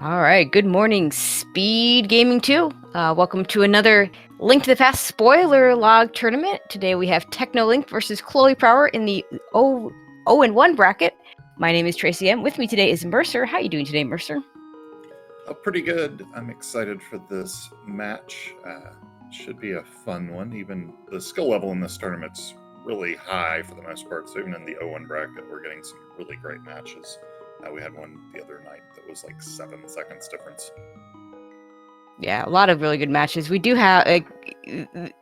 All right, good morning, Speed Gaming 2. Welcome to another Link to the Past spoiler log tournament. Today we have Teknolink versus Khloe Prower in the 0-1 bracket. My name is Tracy M. With me today is Mercer. How are you doing today, Mercer? Oh, pretty good. I'm excited for this match. Should be a fun one. Even the skill level in this tournament's really high for the most part. So even in the 0-1 bracket, we're getting some really great matches. We had one the other night that was like 7 seconds difference. Yeah, a lot of really good matches. We do have,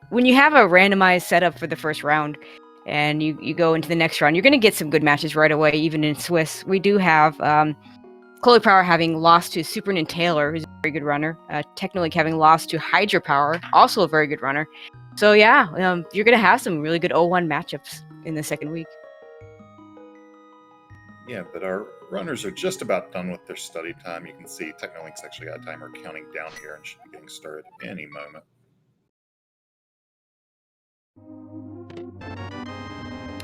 when you have a randomized setup for the first round and you go into the next round, you're going to get some good matches right away, even in Swiss. We do have Khloe Power having lost to Superman Taylor, who's a very good runner. Teknolink having lost to Hydra Power, also a very good runner. So yeah, you're going to have some really good 0-1 matchups in the second week. Yeah, but our runners are just about done with their study time. You can see Teknolink's actually got a timer counting down here and should be getting started any moment.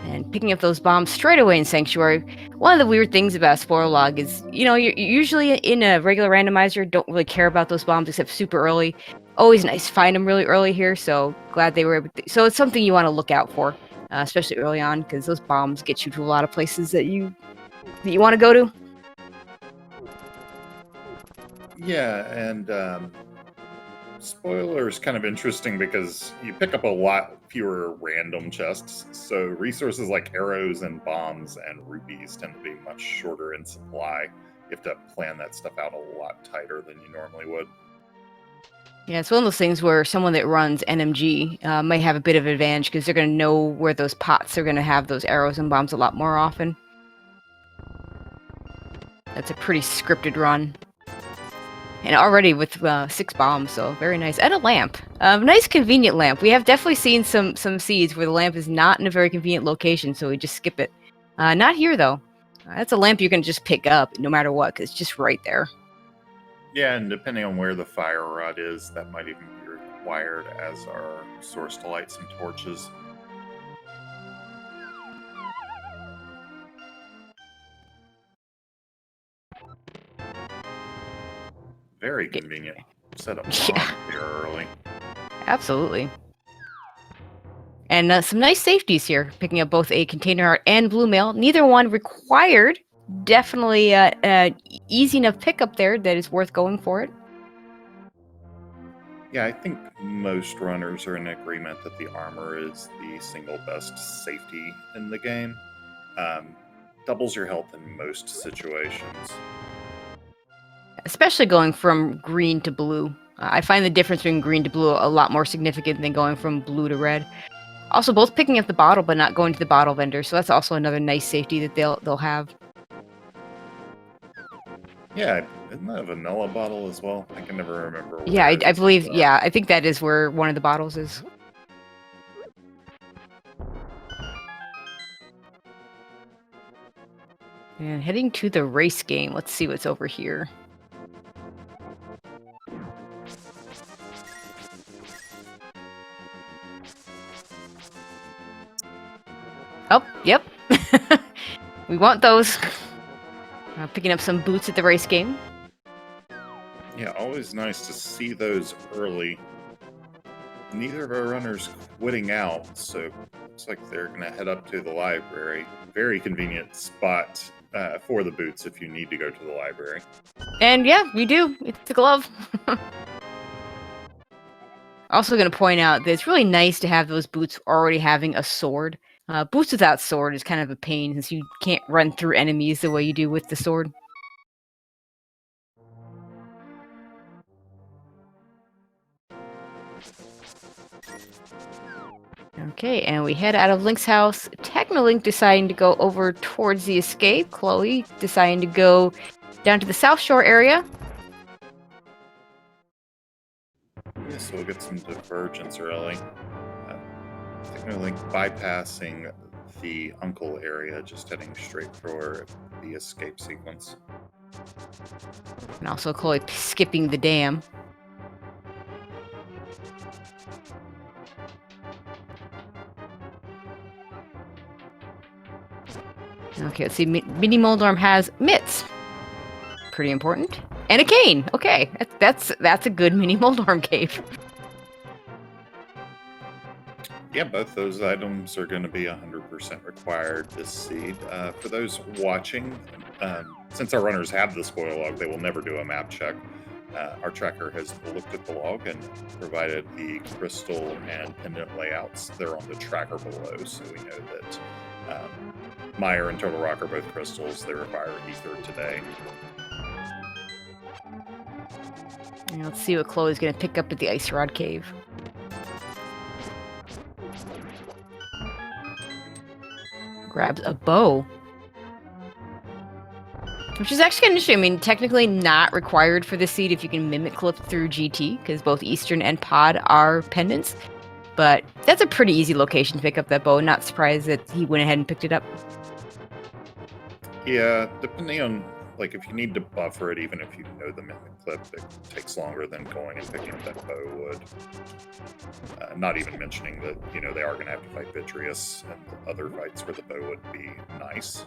And picking up those bombs straight away in Sanctuary. One of the weird things about Spoiler Log is, you're usually in a regular randomizer, don't really care about those bombs except super early. Always nice to find them really early here, so glad they were able to. So it's something you want to look out for, especially early on, because those bombs get you to a lot of places that you want to go to. Yeah, and spoiler is kind of interesting because you pick up a lot fewer random chests, so resources like arrows and bombs and rupees tend to be much shorter in supply. You have to plan that stuff out a lot tighter than you normally would. Yeah, it's one of those things where someone that runs NMG might have a bit of advantage because they're going to know where those pots are going to have those arrows and bombs a lot more often. That's a pretty scripted run. And already with 6 bombs, so very nice. And a lamp. Nice convenient lamp. We have definitely seen some seeds where the lamp is not in a very convenient location, so we just skip it. Not here, though. That's a lamp you can just pick up no matter what, because it's just right there. Yeah, and depending on where the fire rod is, that might even be required as our source to light some torches. Very convenient. Set up here early. Absolutely. And some nice safeties here, picking up both a container heart and blue mail. Neither one required. Definitely easy enough pickup there that it's worth going for it. Yeah, I think most runners are in agreement that the armor is the single best safety in the game. Doubles your health in most situations. Especially going from green to blue. I find the difference between green to blue a lot more significant than going from blue to red. Also, both picking up the bottle but not going to the bottle vendor, so that's also another nice safety that they'll have. Yeah, isn't that a vanilla bottle as well? I can never remember. Yeah, I believe. Yeah, I think that is where one of the bottles is. And heading to the race game. Let's see what's over here. Oh, yep. We want those. Picking up some boots at the race game. Yeah, always nice to see those early. Neither of our runners quitting out, so looks like they're going to head up to the library. Very convenient spot for the boots if you need to go to the library. And yeah, we do. It's a glove. Also going to point out that it's really nice to have those boots already having a sword. Boots without sword is kind of a pain since you can't run through enemies the way you do with the sword. Okay, and we head out of Link's house. Teknolink deciding to go over towards the escape. Khloe deciding to go down to the South Shore area. Yeah, so we'll get some divergence early. Teknolink bypassing the Uncle area, just heading straight for the escape sequence. And also Khloe skipping the dam. Okay, let's see. Mini Moldarm has mitts. Pretty important. And a cane. Okay, that's a good mini Moldorm cave. Yeah, both those items are going to be 100% required this seed. For those watching, since our runners have the spoil log, they will never do a map check. Our tracker has looked at the log and provided the crystal and pendant layouts. They're on the tracker below, so we know that Meyer and Total Rock are both crystals. They require ether today. And let's see what Khloe's going to pick up at the Ice Rod Cave. Grabs a bow. Which is actually kind of interesting. I mean, technically not required for the seed if you can mimic clip through GT, because both Eastern and Pod are pendants. But that's a pretty easy location to pick up that bow. Not surprised that he went ahead and picked it up. Yeah, depending on, like, if you need to buffer it, even if you know the mimic clip, it takes longer than going and picking up that bow would. Not even mentioning that, you know, they are going to have to fight Vitreous and other fights where the bow would be nice.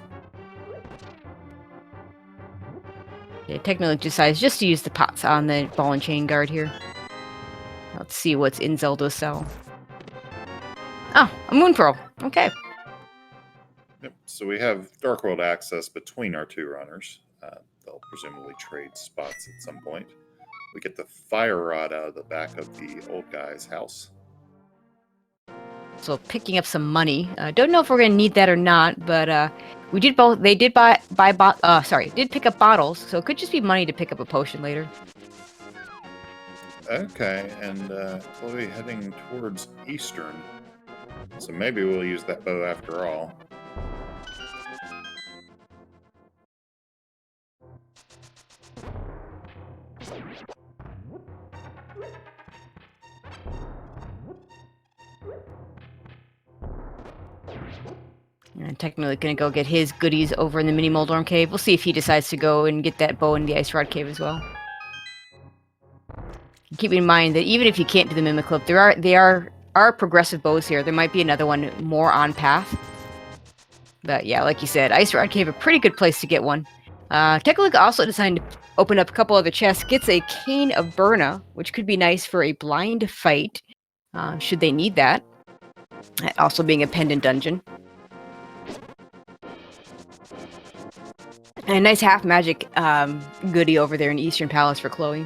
Yeah, Teknolink decides just to use the pots on the ball and chain guard here. Let's see what's in Zelda's cell. Oh, a moon pearl. Okay. Yep. So we have Dark World access between our two runners. They'll presumably trade spots at some point. We get the fire rod out of the back of the old guy's house. So picking up some money. Don't know if we're gonna need that or not, but we did both. They did did pick up bottles, so it could just be money to pick up a potion later. Okay, and Khloe heading towards Eastern. So maybe we'll use that bow after all. And technically gonna go get his goodies over in the mini Moldorm cave. We'll see if he decides to go and get that bow in the Ice Rod cave as well. Keep in mind that even if you can't do the mimic clip, there are progressive bows here. There might be another one more on path. But yeah, like you said, Ice Rod cave, a pretty good place to get one. Teknolink also decided to open up a couple other chests. Gets a Cane of Burna, which could be nice for a blind fight, should they need that. Also being a pendant dungeon. And a nice half magic goodie over there in Eastern Palace for Khloe.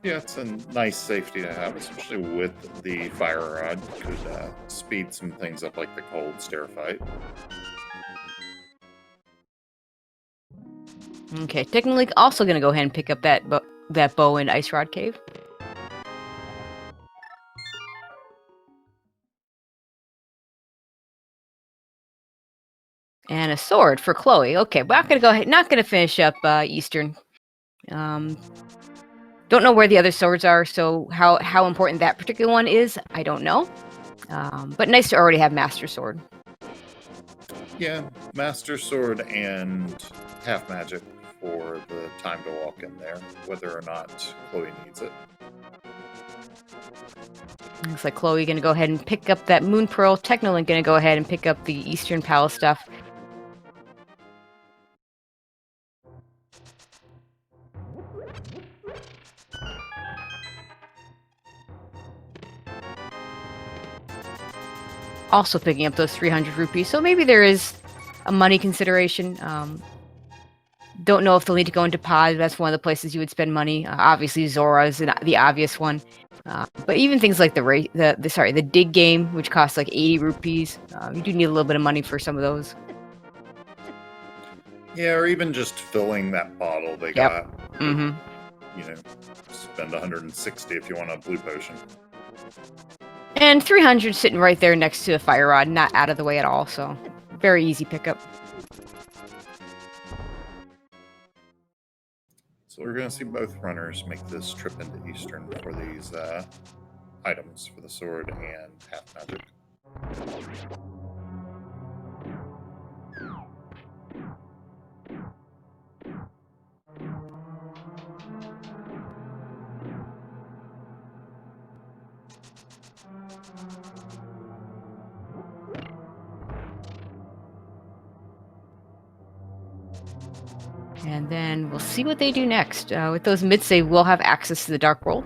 Yeah, it's a nice safety to have, especially with the fire rod. Could speed some things up like the cold stair fight. Okay, Teknolink also going to go ahead and pick up that bow in Ice Rod Cave. And a sword for Khloe. Okay, we're not gonna finish up Eastern. Don't know where the other swords are, so how important that particular one is, I don't know. But nice to already have Master Sword. Yeah, Master Sword and half magic for the time to walk in there, whether or not Khloe needs it. Looks like Khloe gonna go ahead and pick up that Moon Pearl. Teknolink gonna go ahead and pick up the Eastern Palace stuff. Also picking up those 300 rupees, so maybe there is a money consideration. Don't know if they'll need to go into Pod. That's one of the places you would spend money. Obviously, Zora is the obvious one. But even things like the dig game, which costs like 80 rupees, you do need a little bit of money for some of those. Yeah, or even just filling that bottle they got. You know, spend 160 if you want a blue potion. And 300 sitting right there next to a fire rod, not out of the way at all, so very easy pickup. So we're going to see both runners make this trip into Eastern for these items for the sword and half magic. And then we'll see what they do next. With those mids, they will have access to the Dark World.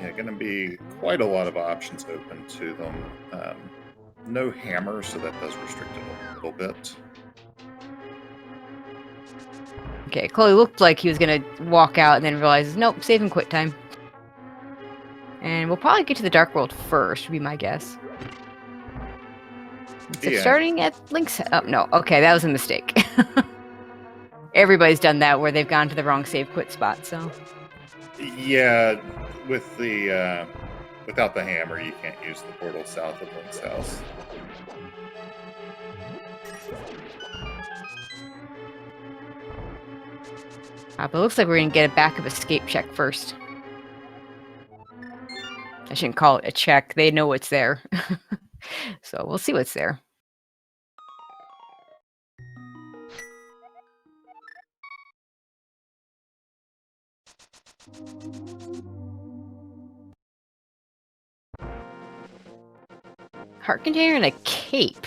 Yeah, going to be quite a lot of options open to them. No hammer, so that does restrict it a little bit. Okay, Khloe looked like he was going to walk out and then realizes, nope, save and quit time. And we'll probably get to the Dark World first, would be my guess. Instead of starting at Link's... Oh, no. Okay, that was a mistake. Everybody's done that where they've gone to the wrong save quit spot, so... Yeah, with the... without the hammer, you can't use the portal south of Link's house. But it looks like we're going to get a backup escape check first. I shouldn't call it a check. They know what's there. So we'll see what's there. Heart container and a cape.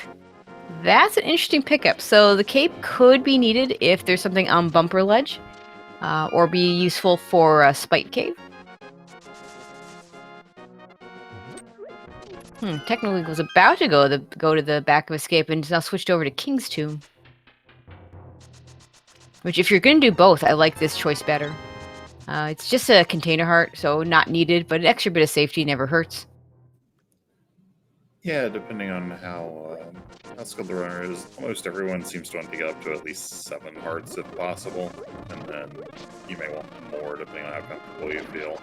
That's an interesting pickup. So the cape could be needed if there's something on Bumper Ledge, or be useful for Spite Cave. Teknolink was about to go to the back of Escape and now switched over to King's Tomb. Which, if you're going to do both, I like this choice better. It's just a container heart, so not needed, but an extra bit of safety never hurts. Yeah, depending on how skilled the runner is, almost everyone seems to want to get up to at least 7 hearts if possible, and then you may want more depending on how comfortable you feel.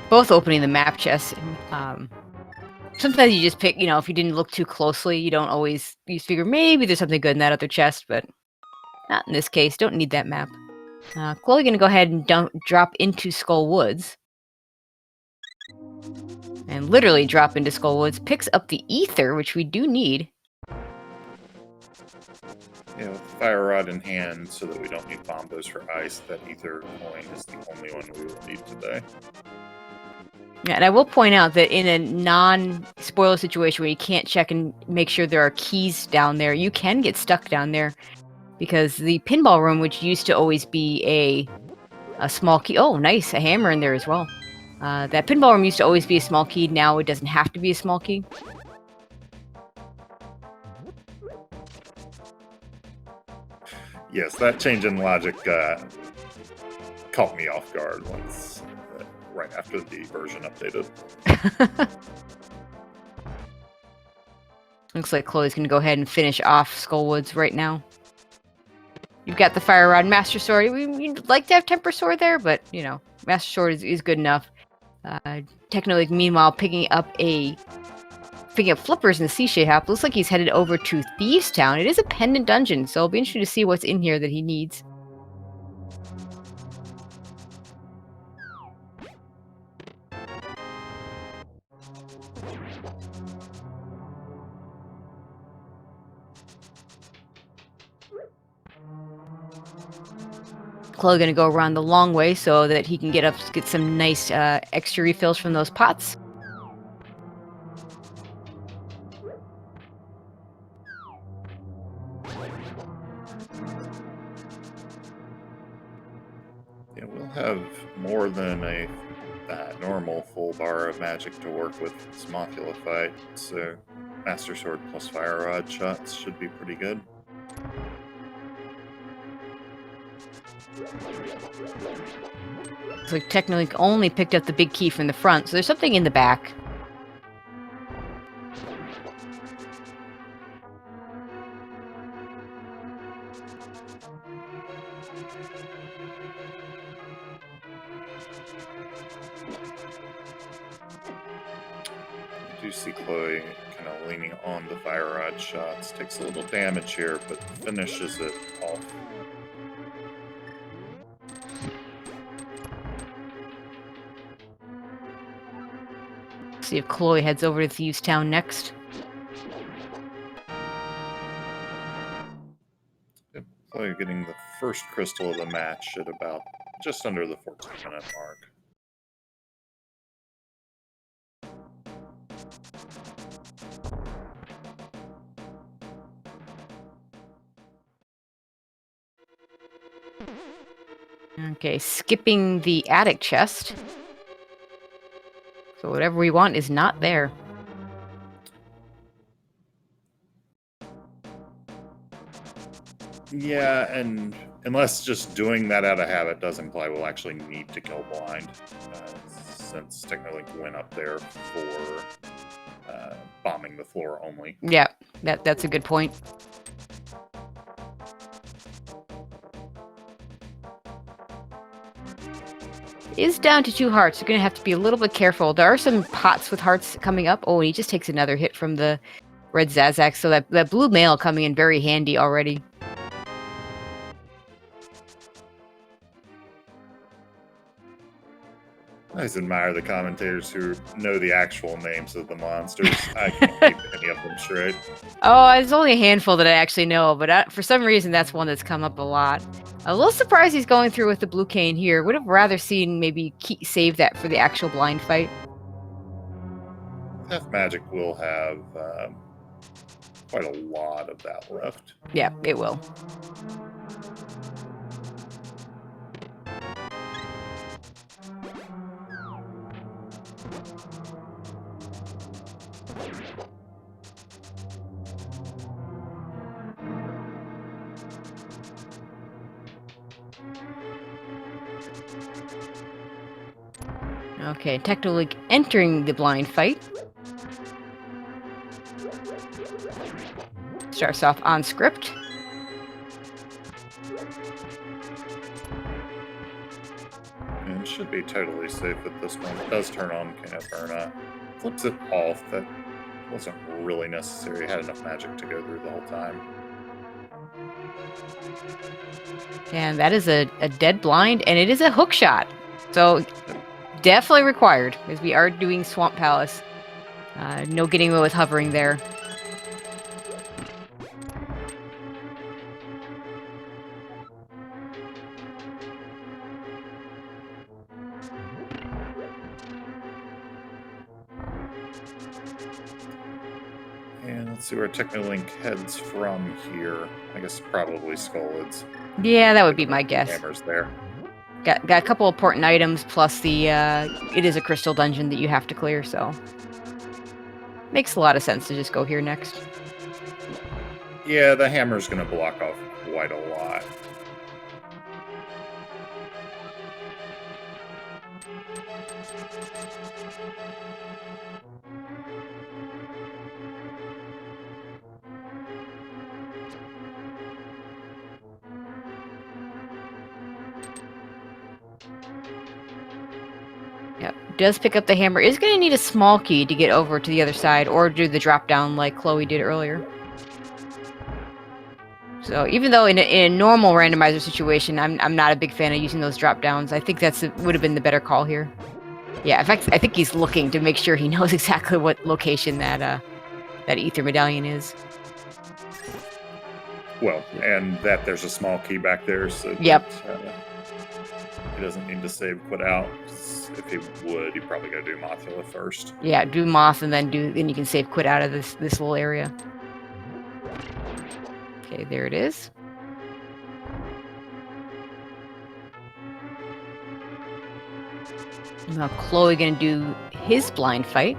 Both opening the map chest. Sometimes you just pick, if you didn't look too closely, you don't always, you figure maybe there's something good in that other chest, but not in this case. Don't need that map. Khloe gonna go ahead and drop into Skull Woods. And literally drop into Skull Woods. Picks up the ether, which we do need. Yeah, with the fire rod in hand, so that we don't need bombos for ice, that ether coin is the only one we will need today. Yeah, and I will point out that in a non-spoiler situation where you can't check and make sure there are keys down there, you can get stuck down there. Because the pinball room, which used to always be a small key... Oh, nice, a hammer in there as well. That pinball room used to always be a small key, now it doesn't have to be a small key. Yes, that change in logic caught me off guard once, right after the version updated. Looks like Khloe's going to go ahead and finish off Skullwoods right now. You've got the Fire Rod Master Sword. We'd like to have Temper Sword there, but, Master Sword is good enough. Teknolink, meanwhile, picking up flippers in the Sea Hop. Looks like he's headed over to Thieves Town. It is a pendant dungeon, so it'll be interesting to see what's in here that he needs. Khloe gonna go around the long way so that he can get some nice extra refills from those pots. Yeah, we'll have more than a normal full bar of magic to work with this Mothula fight, so Master Sword plus Fire Rod shots should be pretty good. Looks like Teknolink only picked up the big key from the front, so there's something in the back. I do see Khloe kind of leaning on the Fire Rod shots. Takes a little damage here, but finishes it off. See if Khloe heads over to Thieves Town next. Yep. Khloe getting the first crystal of the match at about just under the 14-minute mark. Okay, skipping the attic chest. So whatever we want is not there. Yeah, and unless just doing that out of habit does imply we'll actually need to kill blind, since Teknolink went up there for bombing the floor only. Yeah, that's a good point. Is down to 2 hearts. You're going to have to be a little bit careful. There are some pots with hearts coming up. Oh, and he just takes another hit from the red Zazak. So that blue mail coming in very handy already. I always admire the commentators who know the actual names of the monsters. I can't keep any of them straight. Oh, there's only a handful that I actually know, but for some reason that's one that's come up a lot. A little surprised he's going through with the blue cane here. Would have rather seen maybe save that for the actual blind fight. Death Magic will have quite a lot of that left. Yeah, it will. Okay, Teknolink entering the blind fight. Starts off on script. And should be totally safe at this point. It does turn on Caverna. Flips it off. That wasn't really necessary. Had enough magic to go through the whole time. And that is a dead blind, and it is a hook shot. So definitely required, because we are doing Swamp Palace. No getting away with hovering there. And let's see where Teknolink heads from here. I guess probably Skullheads. Yeah, that would be my guess. Hammers there. Got a couple important items, plus the it is a crystal dungeon that you have to clear, so makes a lot of sense to just go here next. Yeah, the hammer's going to block off quite a lot. Yep, does pick up the hammer. Is going to need a small key to get over to the other side, or do the drop down like Khloe did earlier. So even though in a normal randomizer situation, I'm not a big fan of using those drop downs. I think would have been the better call here. Yeah, in fact, I think he's looking to make sure he knows exactly what location that ether medallion is. Well, and that there's a small key back there, so yep. He doesn't need to save quit out. If he would, he'd probably go do Mothula first. Yeah, do Moth and then you can save quit out of this little area. Okay, there it is. Now Khloe gonna do his blind fight.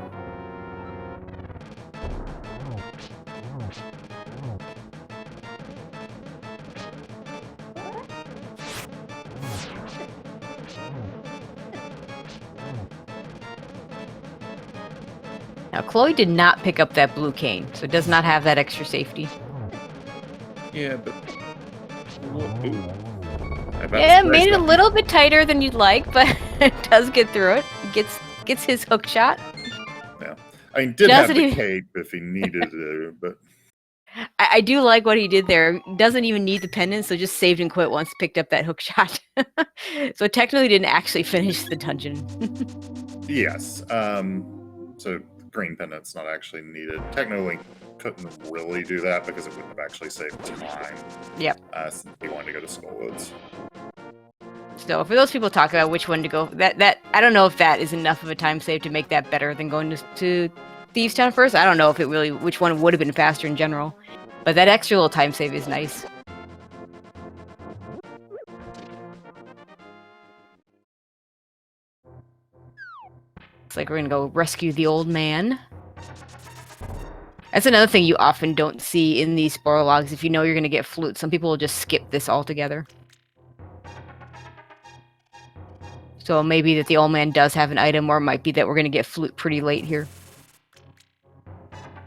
Now, Khloe did not pick up that blue cane, so it does not have that extra safety. Yeah, but... Yeah, made it a little bit tighter than you'd like, but it does get through it. Gets his hook shot. Yeah. I mean, did have the cape if he needed to, but... I do like what he did there. Doesn't even need the pendant, so just saved and quit once picked up that hook shot. So technically didn't actually finish the dungeon. Yes. So green pendant's not actually needed. Teknolink couldn't really do that because it wouldn't have actually saved time. Yep. Since he wanted to go to Skull Woods. So for those people talking about which one to go, that I don't know if that is enough of a time save to make that better than going to Thieves Town first. I don't know if it really which one would have been faster in general, but that extra little time save is nice. It's like we're gonna go rescue the old man. That's another thing you often don't see in these spoiler logs. If you know you're gonna get flute, some people will just skip this altogether. So maybe that the old man does have an item, or it might be that we're going to get flute pretty late here.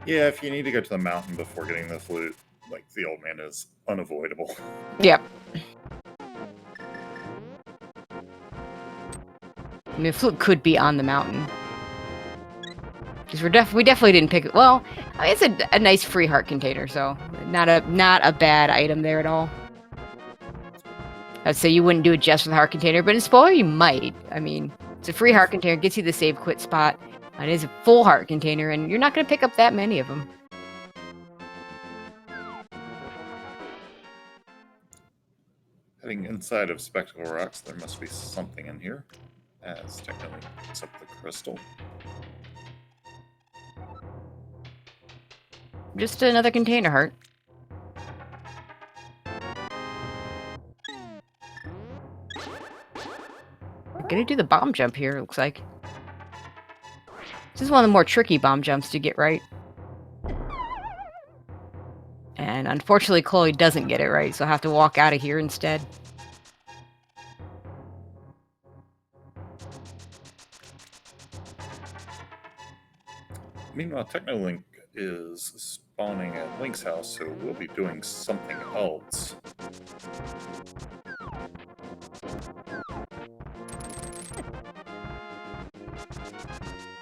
Yeah, if you need to go to the mountain before getting the flute, like, the old man is unavoidable. Yep. I mean, flute could be on the mountain. Because we definitely didn't pick it. Well, I mean, it's a nice free heart container, so not a bad item there at all. I'd say you wouldn't do it just for the heart container, but in spoiler you might. I mean, it's a free heart container, gets you the save quit spot. It is a full heart container, and you're not going to pick up that many of them. Heading inside of Spectacle Rocks, there must be something in here, as Teknolink picks up the crystal. Just another container heart. I'm gonna do the bomb jump here, it looks like. This is one of the more tricky bomb jumps to get right. And unfortunately, Khloe doesn't get it right, so I'll have to walk out of here instead. Meanwhile, Teknolink is spawning at Link's house, so we'll be doing something else.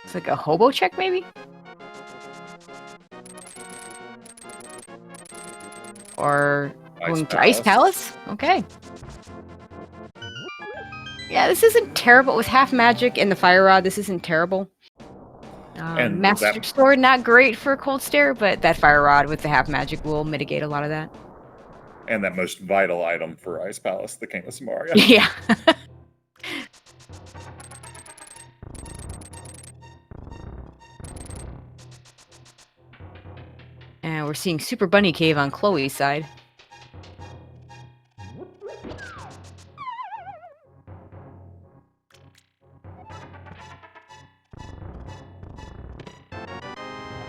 It's like a hobo check, maybe? Or going to Ice Palace? Okay. Yeah, this isn't terrible. With half magic and the fire rod, this isn't terrible. And Master Sword, not great for Cold Stare, but that fire rod with the half magic will mitigate a lot of that. And that most vital item for Ice Palace, the King of Samaria. Yeah. And we're seeing Super Bunny Cave on Khloe's side.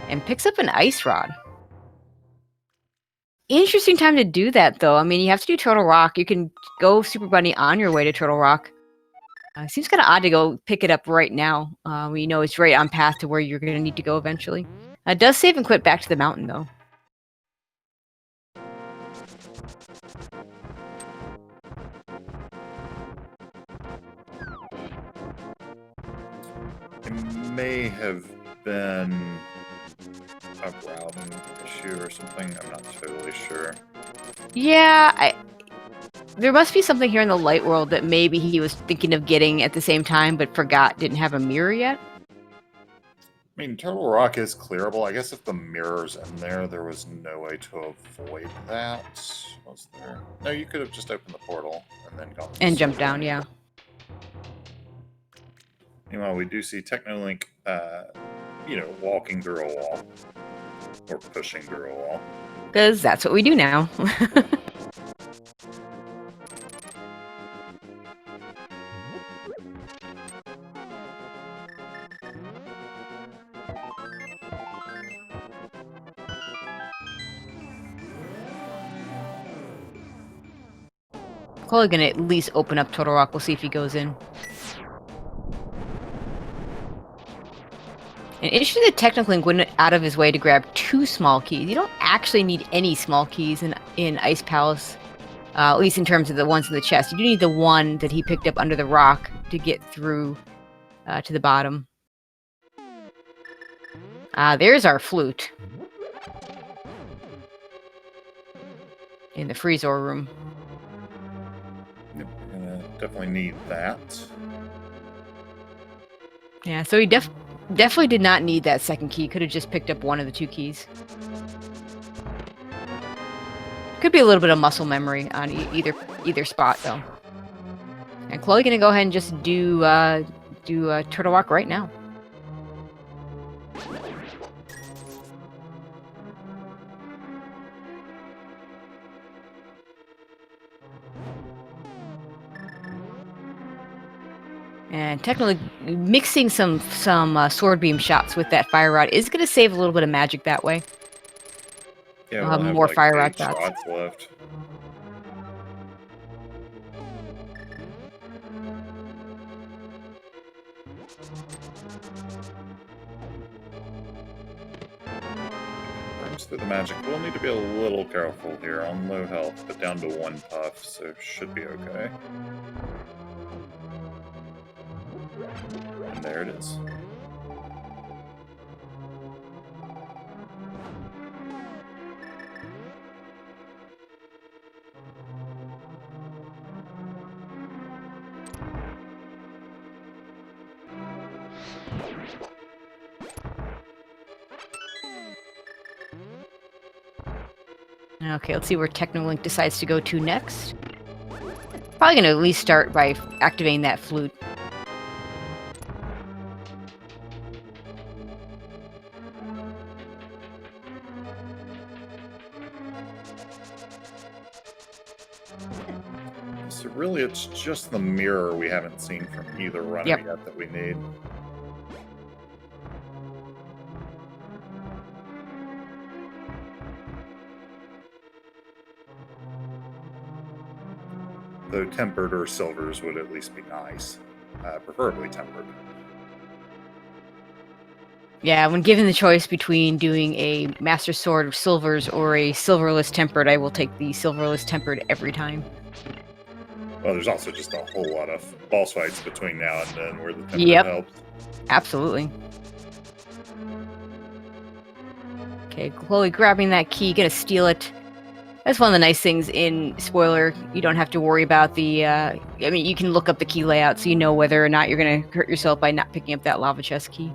And picks up an ice rod. Interesting time to do that, though. I mean, you have to do Turtle Rock. You can go Super Bunny on your way to Turtle Rock. Seems kind of odd to go pick it up right now. We know it's right on path to where you're going to need to go eventually. It does save and quit back to the mountain, though. It may have been a routing issue or something. I'm not totally sure. Yeah, there must be something here in the light world that maybe he was thinking of getting at the same time, but forgot didn't have a mirror yet. I mean, Turtle Rock is clearable. I guess if the mirror's in there, there was no way to avoid that. Was there? No, you could have just opened the portal and then gone. And jumped down, yeah. Meanwhile, we do see Teknolink, walking through a wall. Or pushing through a wall. Because that's what we do now. Probably gonna at least open up Turtle Rock. We'll see if he goes in. And interesting that Teknolink went out of his way to grab 2 small keys. You don't actually need any small keys in Ice Palace, at least in terms of the ones in the chest. You do need the one that he picked up under the rock to get through to the bottom. There's our flute. In the freezer room. Yep, we're gonna definitely need that. Yeah, so he definitely did not need that second key. Could have just picked up one of the 2 keys. Could be a little bit of muscle memory on either spot though. And Khloe gonna go ahead and just do Turtle Rock right now. And technically, mixing some sword beam shots with that fire rod is gonna save a little bit of magic that way. Yeah, we'll we'll have have more like fire 8 rod shots. shots left. Burns through the magic. We'll need to be a little careful here on low health, but down to 1 puff, so should be okay. And there it is. Okay, let's see where Teknolink decides to go to next. Probably gonna at least start by activating that flute. So really, it's just the mirror we haven't seen from either runner Yep. yet that we need. Though tempered or silvers would at least be nice. Preferably tempered. Yeah, when given the choice between doing a Master Sword of Silvers or a Silverless Tempered, I will take the Silverless Tempered every time. Well, there's also just a whole lot of boss fights between now and then where the tempered Yep. helps. Absolutely. Okay, Khloe grabbing that key, gonna steal it. That's one of the nice things in Spoiler. You don't have to worry about the, I mean, you can look up the key layout so you know whether or not you're gonna hurt yourself by not picking up that lava chest key.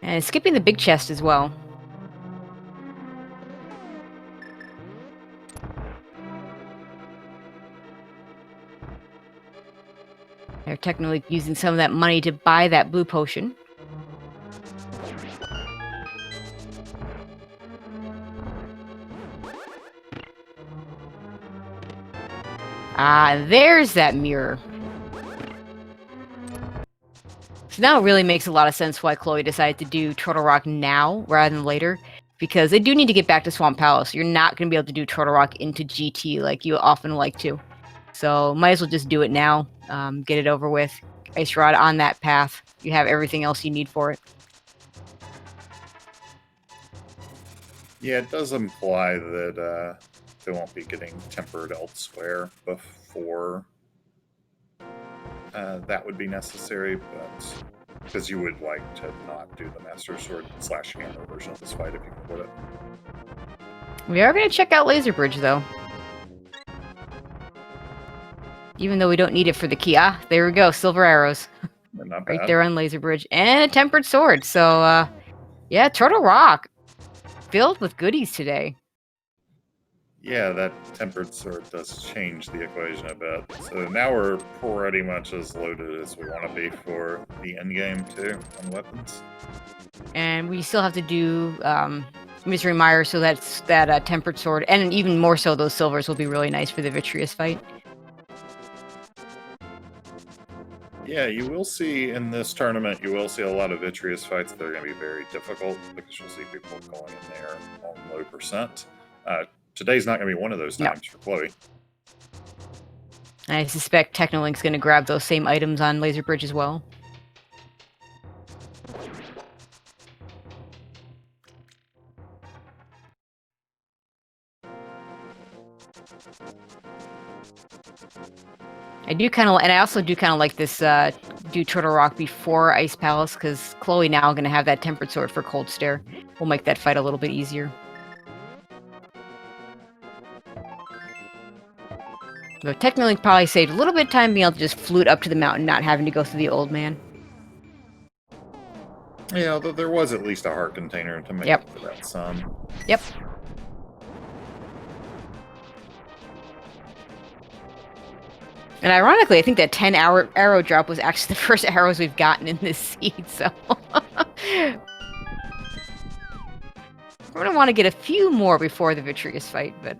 And skipping the big chest as well. They're technically using some of that money to buy that blue potion. Ah, there's that mirror. So now it really makes a lot of sense why Khloe decided to do Turtle Rock now rather than later. Because they do need to get back to Swamp Palace. You're not going to be able to do Turtle Rock into GT like you often like to. So might as well just do it now. Get it over with. Ice Rod on that path. You have everything else you need for it. Yeah, it does imply that they won't be getting tempered elsewhere before that would be necessary, but because you would like to not do the Master Sword / Hammer version of this fight if you can put it. We are going to check out Laser Bridge, though. Even though we don't need it for the key. Ah, there we go. Silver arrows. Not Right bad. there on Laser Bridge. And a tempered sword. So, yeah, Turtle Rock. Filled with goodies today. Yeah, that tempered sword does change the equation a bit. So now we're pretty much as loaded as we want to be for the end game too on weapons. And we still have to do Misery Mire, so that's that tempered sword. And even more so, those silvers will be really nice for the Vitreous fight. Yeah, you will see in this tournament, you will see a lot of Vitreous fights that are going to be very difficult because you'll see people going in there on low percent. Today's not going to be one of those times for Khloe. And I suspect Teknolink's going to grab those same items on Laser Bridge as well. I also do kind of like this, do Turtle Rock before Ice Palace, because Khloe now going to have that tempered sword for Cold Stare. Will make that fight a little bit easier. But Teknolink probably saved a little bit of time being able to just flute up to the mountain, not having to go through the old man. Yeah, although there was at least a heart container to make up for that sum. Yep. And ironically, I think that 10 arrow drop was actually the first arrows we've gotten in this seed, so... We're going to want to get a few more before the Vitreous fight, but...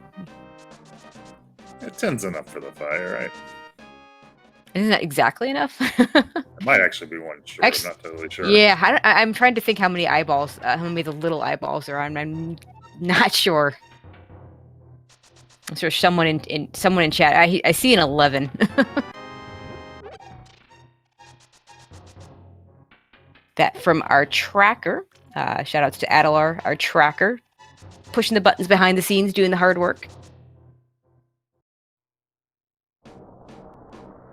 10's enough for the fire, right? Isn't that exactly enough? It might actually be one short, I'm not totally sure. Yeah, I'm trying to think how many eyeballs, how many of the little eyeballs are on. I'm not sure. I'm sure someone in chat. I see an 11. That from our tracker. Shout outs to Adelar, our tracker, pushing the buttons behind the scenes, doing the hard work.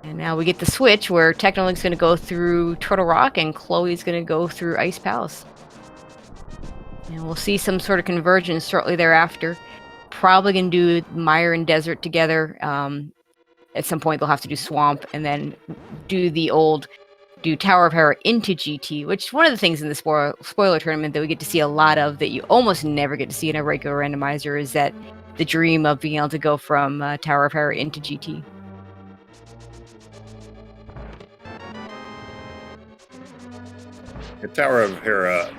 And now we get the switch where Teknolink's going to go through Turtle Rock and Khloe's going to go through Ice Palace. And we'll see some sort of convergence shortly thereafter. Probably going to do Mire and Desert together. At some point, they'll have to do Swamp and then do Tower of Terror into GT, which is one of the things in the spoiler tournament that we get to see a lot of that you almost never get to see in a regular randomizer is that the dream of being able to go from Tower of Terror into GT. The Tower of Hera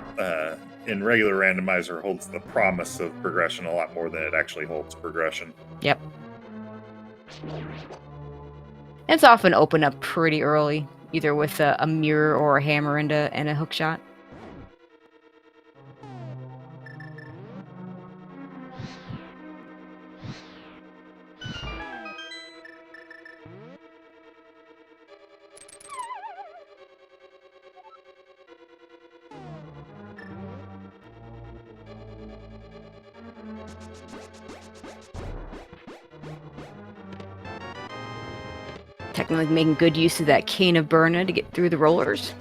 in regular randomizer holds the promise of progression a lot more than it actually holds progression. Yep. It's often open up pretty early, either with a mirror or a hammer and a hook shot. Teknolink making good use of that Cane of Burna to get through the rollers.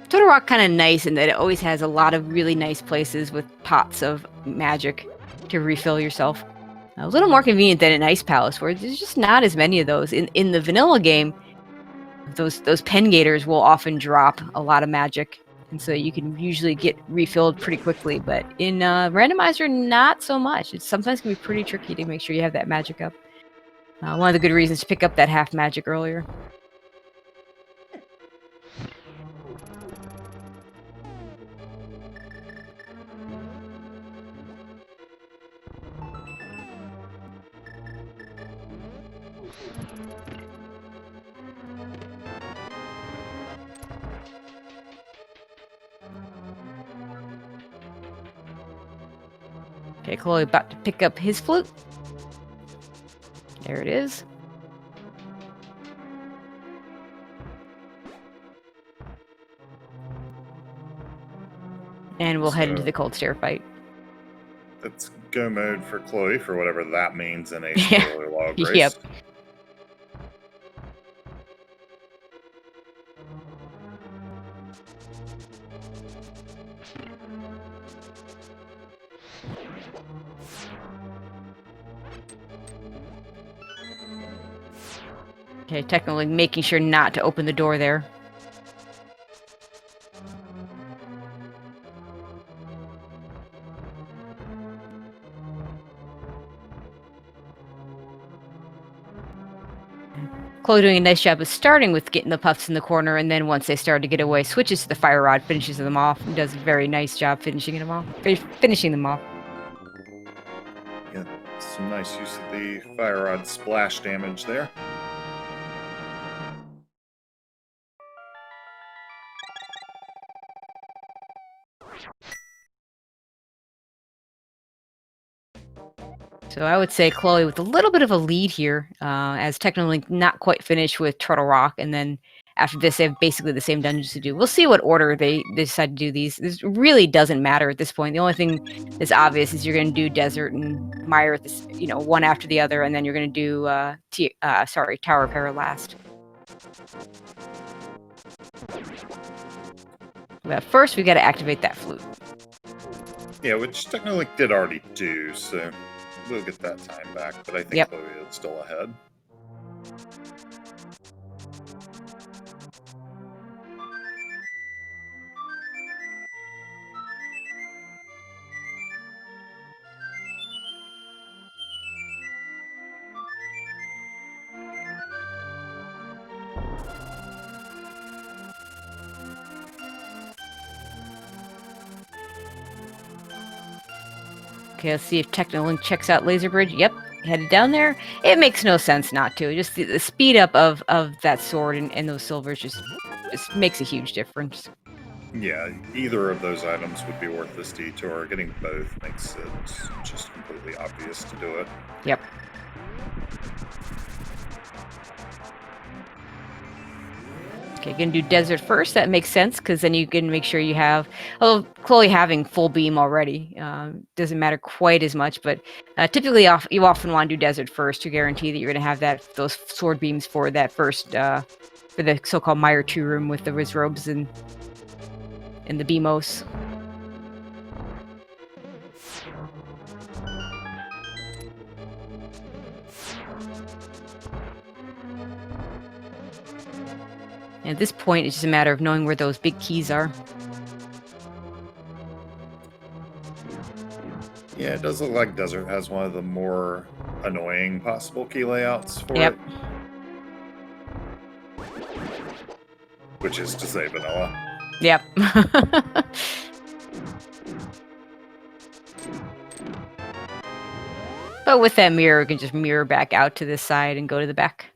Turtle Rock kind of nice in that it always has a lot of really nice places with pots of magic to refill yourself. A little more convenient than an Ice Palace, where there's just not as many of those. In the vanilla game, those pen gators will often drop a lot of magic, and so you can usually get refilled pretty quickly. But in randomizer, not so much. It sometimes can be pretty tricky to make sure you have that magic up. One of the good reasons to pick up that half magic earlier. Okay, Khloe about to pick up his flute. There it is. And we'll head into the cold stare fight. That's go mode for Khloe, for whatever that means in a spoiler log race. Yep. Okay, technically making sure not to open the door there. Khloe doing a nice job of starting with getting the puffs in the corner, and then once they start to get away, switches to the fire rod, finishes them off, and does a very nice job finishing them off. Yeah, some nice use of the fire rod splash damage there. So I would say Khloe with a little bit of a lead here, as Teknolink not quite finished with Turtle Rock, and then after this they have basically the same dungeons to do. We'll see what order they decide to do these. This really doesn't matter at this point. The only thing that's obvious is you're going to do Desert and Mire, this, one after the other, and then you're going to do Tower of Terror last. But first we got to activate that flute. Yeah, which Teknolink did already do, so we'll get that time back, but I think Khloe is still ahead. Okay, let's see if Teknolink checks out Laser Bridge. Yep, headed down there. It makes no sense not to. Just the speed up of that sword and those silvers just makes a huge difference. Yeah, either of those items would be worth this detour. Getting both makes it just completely obvious to do it. Yep. Okay, gonna do desert first. That makes sense because then you can make sure you have. Although Khloe having full beam already doesn't matter quite as much, but typically you often want to do desert first to guarantee that you're gonna have those sword beams for that first for the so-called Mire 2 room with the Wizrobes and the Beamos. And at this point, it's just a matter of knowing where those big keys are. Yeah, it does look like Desert has one of the more annoying possible key layouts for Yep. it. Which is to say vanilla. Yep. But with that mirror, we can just mirror back out to this side and go to the back.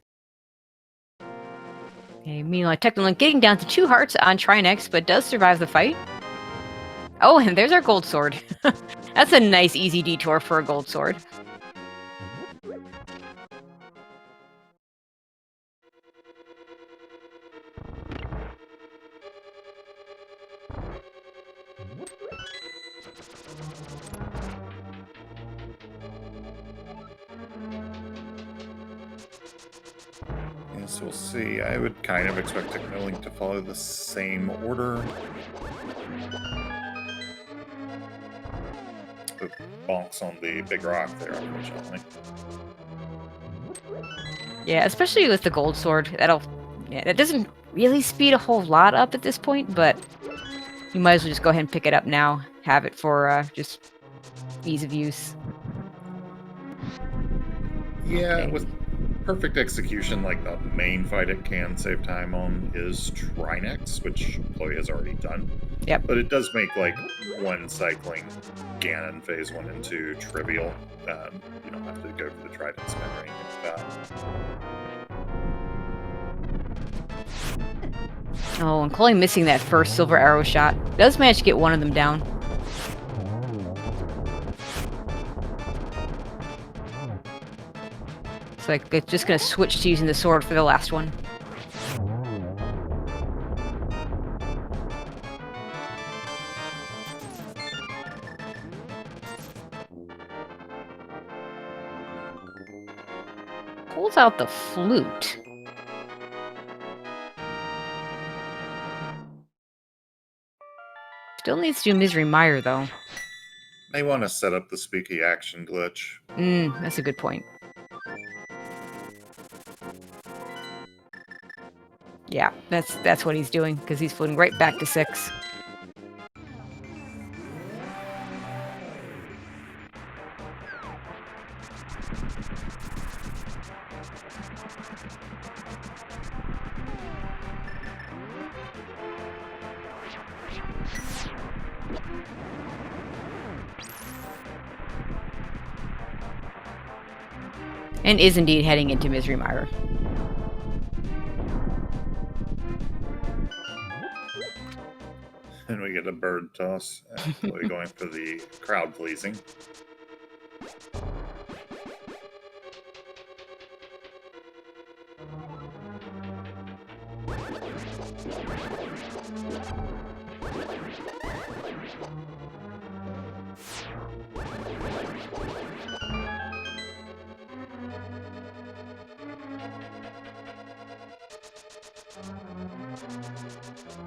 Okay, meanwhile, Teknolink getting down to 2 hearts on Trinex, but does survive the fight. Oh, and there's our gold sword. That's a nice, easy detour for a gold sword. Yes, we'll see. I would kind of expect Teknolink to follow the same order. The bonks on the big rock there, unfortunately. Yeah, especially with the gold sword. That doesn't really speed a whole lot up at this point, but you might as well just go ahead and pick it up now. Have it for just ease of use. Yeah, Okay. with perfect execution, like the main fight it can save time on is Trinex, which Khloe has already done. Yep. But it does make like one cycling Ganon phase 1 and 2 trivial. You don't have to go for the Trident spin or anything like that. Oh, and Khloe missing that first silver arrow shot. Does manage to get one of them down. It's like it's just gonna switch to using the sword for the last one. Pulls out the flute. Still needs to do Misery Mire, though. May want to set up the spooky action glitch. That's a good point. Yeah, that's what he's doing, because he's floating right back to 6. And is indeed heading into Misery Mire. And we get a bird toss. Khloe going for the crowd pleasing.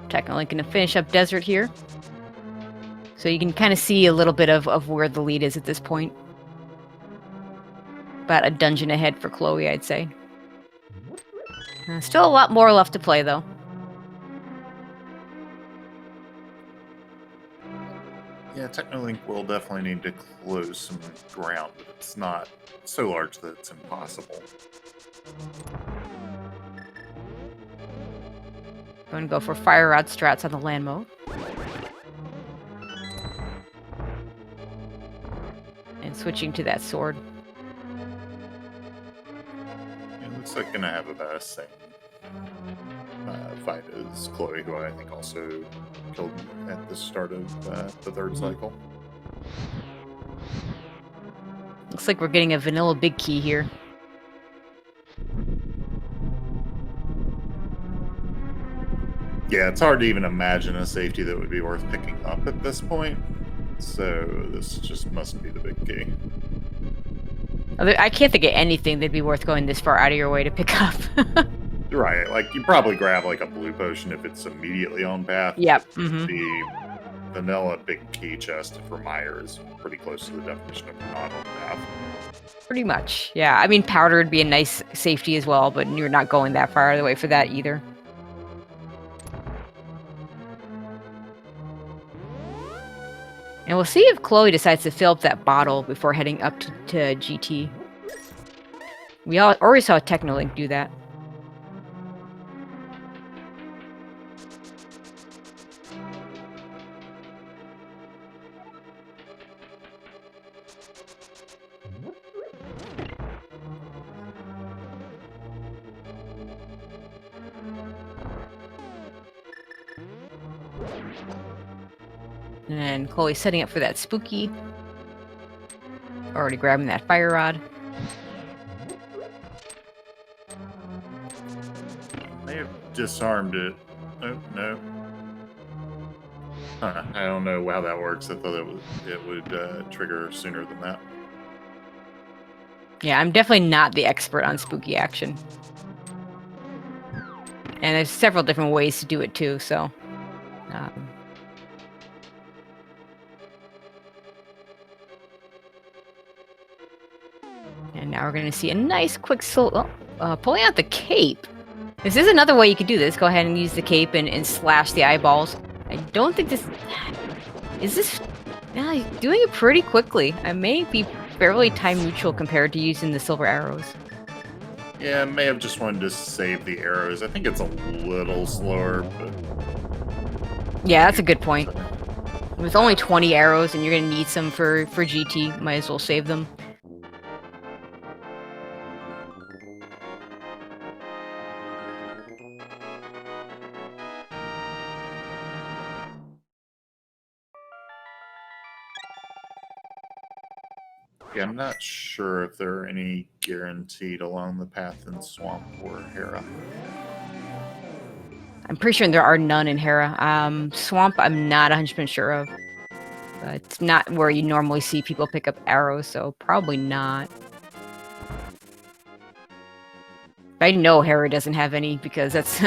Teknolink gonna finish up Desert here. So you can kind of see a little bit of where the lead is at this point. About a dungeon ahead for Khloe, I'd say. Still a lot more left to play, though. Yeah, Teknolink will definitely need to close some ground, but it's not so large that it's impossible. Going to go for Fire Rod strats on the land mode. and switching to that sword. It looks like gonna have about the same fight as Khloe, who I think also killed at the start of the third cycle. Looks like we're getting a vanilla big key here. Yeah, it's hard to even imagine a safety that would be worth picking up at this point. So this just must be the big key. I can't think of anything that'd be worth going this far out of your way to pick up. Right, like you probably grab like a blue potion if it's immediately on path. Yep. The vanilla big key chest for Meyer is pretty close to the definition of not on path. Pretty much, yeah. I mean, powder would be a nice safety as well, but you're not going that far out of the way for that either. And we'll see if Khloe decides to fill up that bottle before heading up to GT. We already saw Teknolink do that. And Khloe's setting up for that spooky. Already grabbing that fire rod. May have disarmed it. Oh, no. Huh, I don't know how that works. I thought it would trigger sooner than that. Yeah, I'm definitely not the expert on spooky action. And there's several different ways to do it too, so... And now we're going to see a nice quick pulling out the cape. This is another way you could do this. Go ahead and use the cape and slash the eyeballs. I don't think this... Is this... Yeah, doing it pretty quickly. I may be fairly time neutral compared to using the silver arrows. Yeah, I may have just wanted to save the arrows. I think it's a little slower, but... Yeah, that's a good point. With only 20 arrows and you're going to need some for GT, might as well save them. Yeah, I'm not sure if there are any guaranteed along the path in Swamp or Hera. I'm pretty sure there are none in Hera. Swamp, I'm not 100% sure of. It's not where you normally see people pick up arrows, so probably not. I know Hera doesn't have any because that's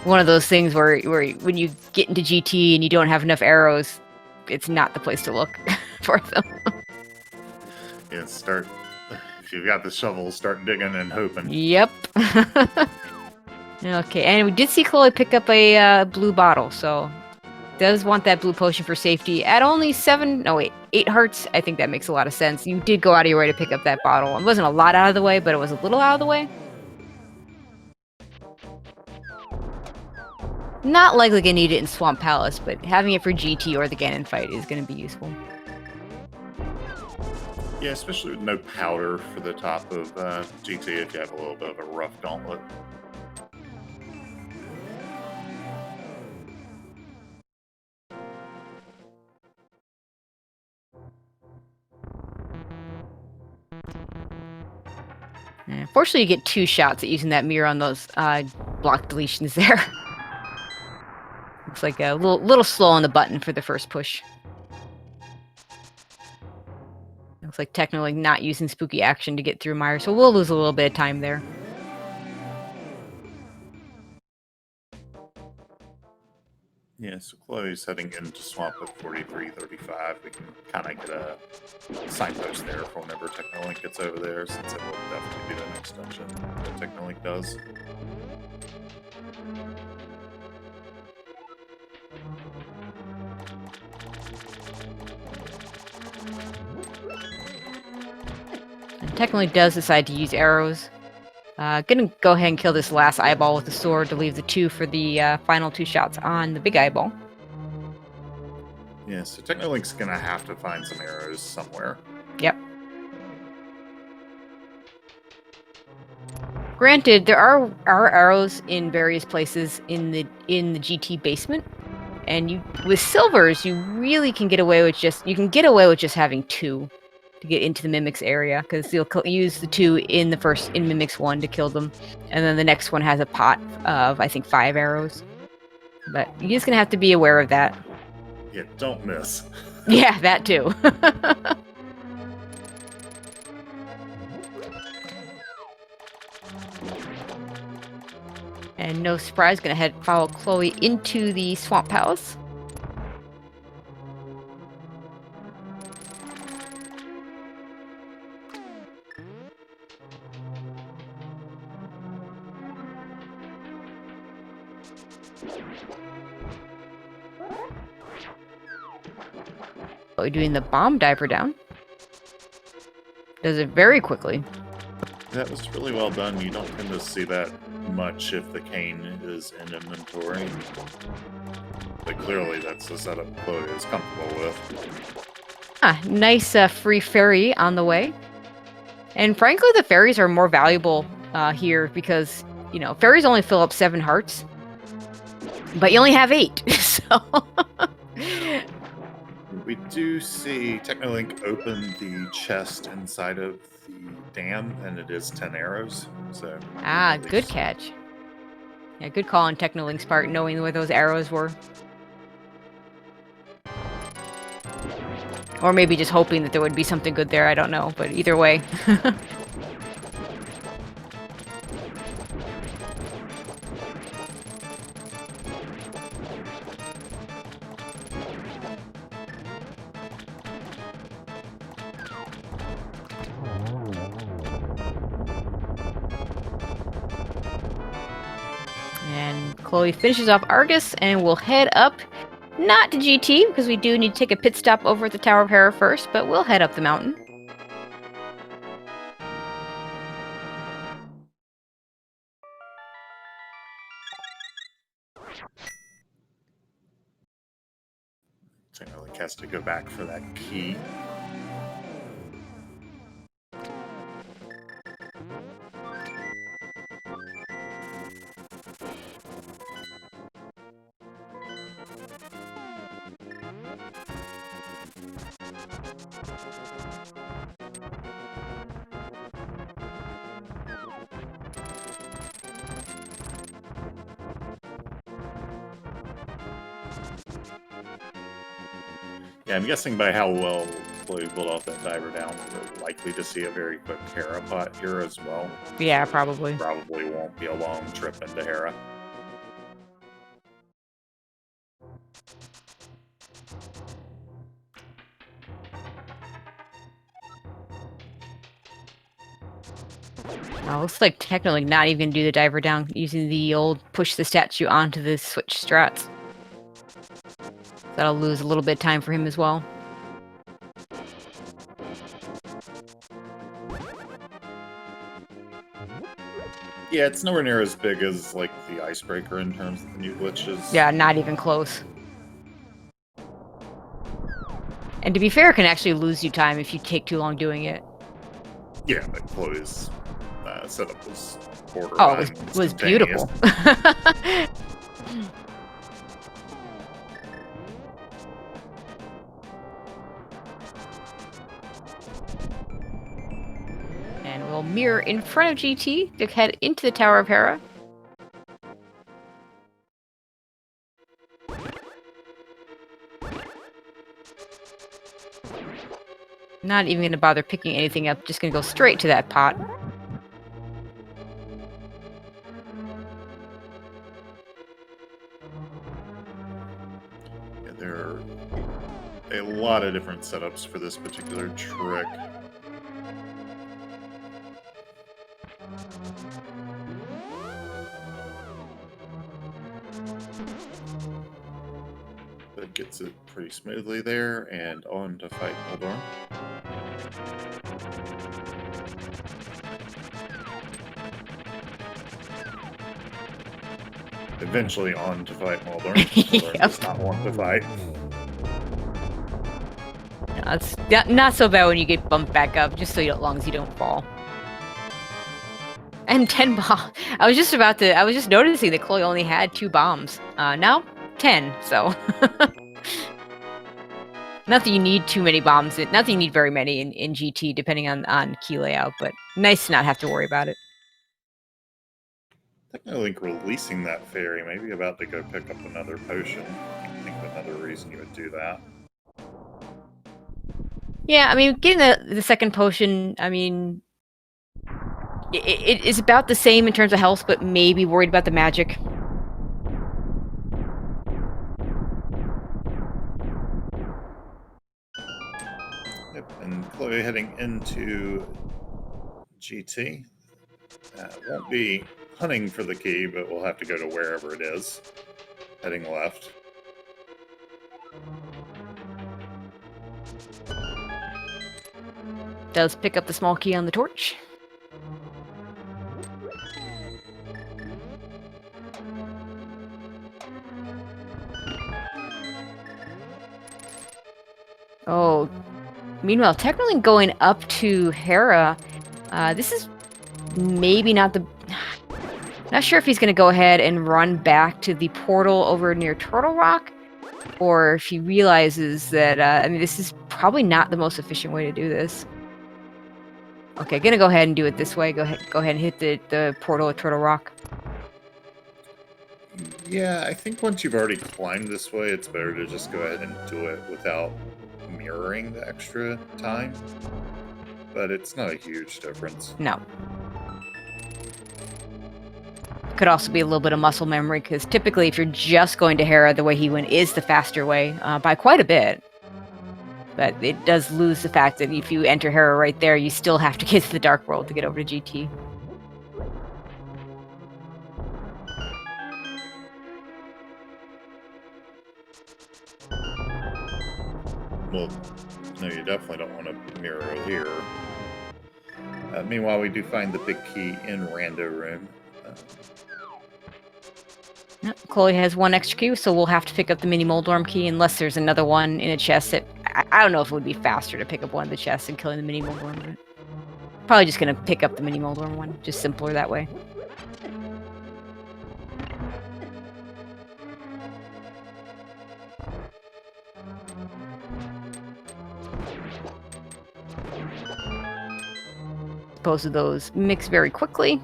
one of those things where when you get into GT and you don't have enough arrows, it's not the place to look for them. Yeah, if you've got the shovel, start digging and hoping. Yep. Okay, and we did see Khloe pick up a blue bottle, so does want that blue potion for safety at only 8 hearts. I think that makes a lot of sense. You did go out of your way to pick up that bottle. It wasn't a lot out of the way, but it was a little out of the way. Not likely gonna need it in Swamp Palace, but having it for GT or the Ganon fight is gonna be useful. Yeah, especially with no powder for the top of GT if you have a little bit of a rough gauntlet. Fortunately, you get 2 shots at using that mirror on those block deletions there. Looks like a little slow on the button for the first push. Looks like Teknolink not using spooky action to get through Meyer, so we'll lose a little bit of time there. Yeah, so Khloe's heading into Swamp at 43:35. We can kind of get a signpost there for whenever Teknolink gets over there, since it will definitely be the next dungeon that Teknolink does. Teknolink does decide to use arrows. Gonna go ahead and kill this last eyeball with the sword to leave the 2 for the final 2 shots on the big eyeball. Yeah, so Teknolink's gonna have to find some arrows somewhere. Yep. Granted, there are arrows in various places in the GT basement, and with silvers you really can get away with just having 2 to get into the Mimic's area, because you'll use the 2 in Mimic's 1 to kill them, and then the next one has a pot of I think 5 arrows. But you're just gonna have to be aware of that. Yeah, don't miss. Yeah, that too. And no surprise, gonna follow Khloe into the Swamp Palace. Khloe doing the bomb diver down. Does it very quickly. That was really well done. You don't tend to see that much if the cane is in inventory. But clearly that's a setup Khloe is comfortable with. Nice free ferry on the way. And frankly, the ferries are more valuable here because, ferries only fill up 7 hearts. But you only have 8, so... We do see Teknolink open the chest inside of the dam, and it is 10 arrows. So good catch. Yeah, good call on Teknolink's part, knowing where those arrows were. Or maybe just hoping that there would be something good there, I don't know, but either way. And Khloe finishes off Argus, and we'll head up, not to GT, because we do need to take a pit stop over at the Tower of Hera first, but we'll head up the mountain. Teknolink has to go back for that key. Yeah, I'm guessing by how well Khloe pulled off that diver down, we're likely to see a very quick Hera pot here as well. Yeah, probably. Probably won't be a long trip into Hera. Oh, looks like Teknolink not even do the diver down, using the old push the statue onto the switch strats. That'll lose a little bit of time for him as well. Yeah, it's nowhere near as big as like the Icebreaker in terms of the new glitches. Yeah, not even close. And to be fair, it can actually lose you time if you take too long doing it. Yeah, but Khloe's setup was borderline. Oh, it was beautiful. And we'll mirror in front of GT to head into the Tower of Hera. Not even going to bother picking anything up, just going to go straight to that pot. Yeah, there are a lot of different setups for this particular trick. But gets it pretty smoothly there, and on to fight Moldorm. Eventually on to fight Moldorm. Moldorm does not want to fight. No, it's not so bad when you get bumped back up, just so as long as you don't fall. And 10 bombs. I was just noticing that Khloe only had 2 bombs. Now 10, so. Not that you need too many bombs. Not that you need very many in GT, depending on key layout, but nice to not have to worry about it. Teknolink releasing that fairy, maybe about to go pick up another potion. I think another reason you would do that. Yeah, I mean, getting the second potion, I mean, it is about the same in terms of health, but maybe worried about the magic. Yep, and Khloe heading into GT. Won't be hunting for the key, but we'll have to go to wherever it is. Heading left. Does pick up the small key on the torch. Oh, meanwhile, Teknolink going up to Hera. This is maybe not the... Not sure if he's going to go ahead and run back to the portal over near Turtle Rock, or if he realizes that, I mean, this is probably not the most efficient way to do this. Okay, gonna go ahead and do it this way. Go ahead and hit the portal at Turtle Rock. Yeah, I think once you've already climbed this way, it's better to just go ahead and do it without mirroring the extra time. But it's not a huge difference. No. Could also be a little bit of muscle memory, because typically if you're just going to Hera, the way he went is the faster way, by quite a bit. But it does lose the fact that if you enter Hera right there, you still have to get to the Dark World to get over to GT. Well, no, you definitely don't want to mirror here. Meanwhile, we do find the big key in Rando Room. Khloe has 1 extra key, so we'll have to pick up the mini Moldorm key, unless there's another one in a chest that... I don't know if it would be faster to pick up one of the chests and killing the mini Moldorm, but... Probably just gonna pick up the mini Moldorm one. Just simpler that way. Both of those mix very quickly.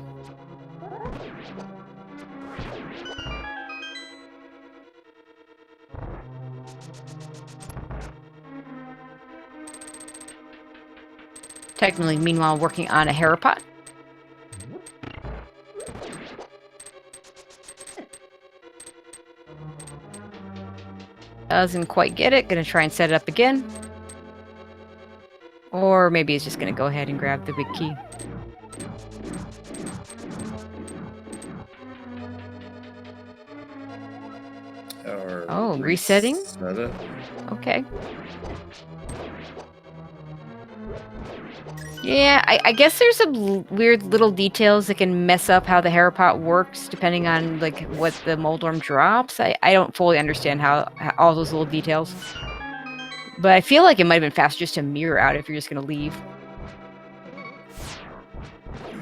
Technically, meanwhile, working on a Hera pot. Doesn't quite get it. Gonna try and set it up again. Or maybe it's just gonna go ahead and grab the big key. Oh, resetting? Reset it. Okay. Yeah, I guess there's some weird little details that can mess up how the Hera pot works, depending on like what the Moldorm drops. I don't fully understand how all those little details. But I feel like it might have been faster just to mirror out if you're just going to leave.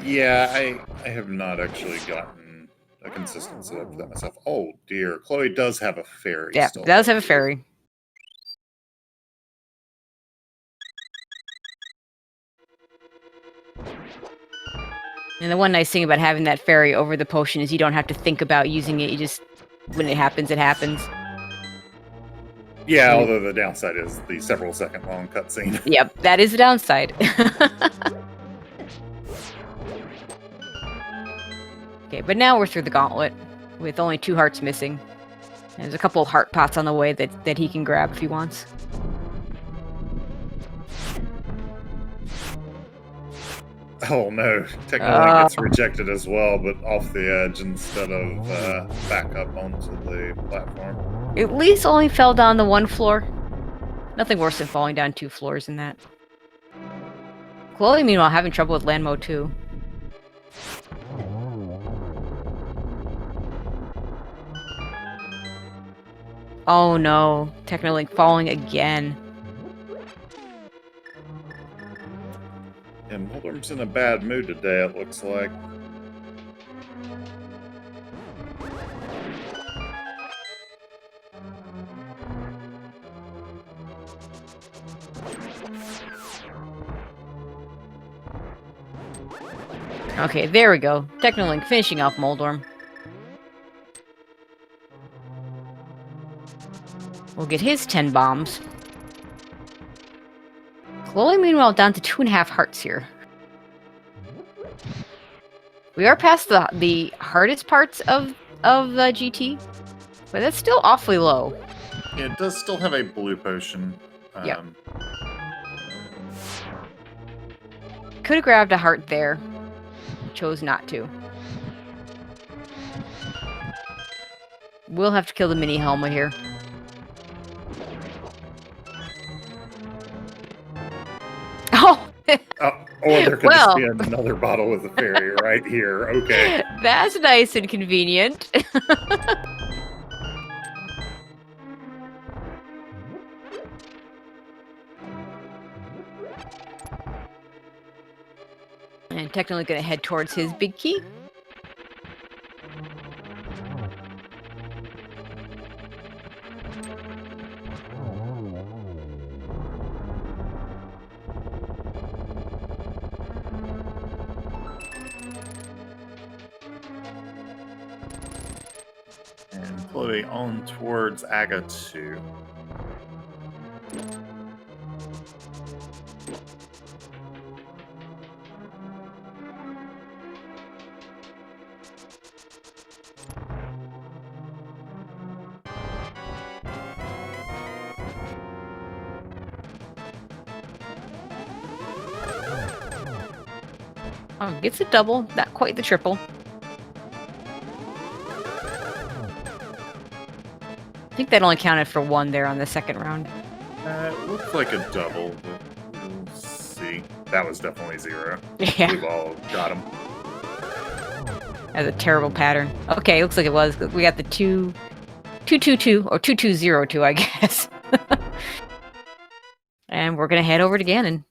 Yeah, I have not actually gotten a consistent setup for that myself. Oh dear, Khloe does have a fairy. Yeah, still does have a fairy. And the one nice thing about having that fairy over the potion is you don't have to think about using it. You just, when it happens, it happens. Yeah, although the downside is the several second long cutscene. Yep, that is the downside. Okay, but now we're through the gauntlet with only 2 hearts missing. There's a couple of heart pots on the way that he can grab if he wants. Oh no, Teknolink gets rejected as well, but off the edge instead of back up onto the platform. At least only fell down the 1 floor. Nothing worse than falling down 2 floors in that. Khloe, meanwhile, having trouble with land mode too. Oh no, Teknolink falling again. And Moldorm's in a bad mood today, it looks like. Okay, there we go. Teknolink finishing off Moldorm. We'll get his 10 bombs. Khloe, meanwhile, down to 2.5 hearts here. We are past the hardest parts of the GT, but that's still awfully low. It does still have a blue potion. Yep. Could have grabbed a heart there. Chose not to. We'll have to kill the mini Helma here. Oh! There could just be another bottle with a fairy right here. Okay. That's nice and convenient. And technically going to head towards his big key. And Khloe on towards Aga 2. Oh, gets a double, not quite the triple. I think that only counted for 1 there on the second round. It looks like a double, but we'll see. That was definitely 0. Yeah. We've all got him. That's a terrible pattern. Okay, looks like it was. We got the 2-2-2, or 2-2-0-2, I guess. And we're going to head over to Ganon.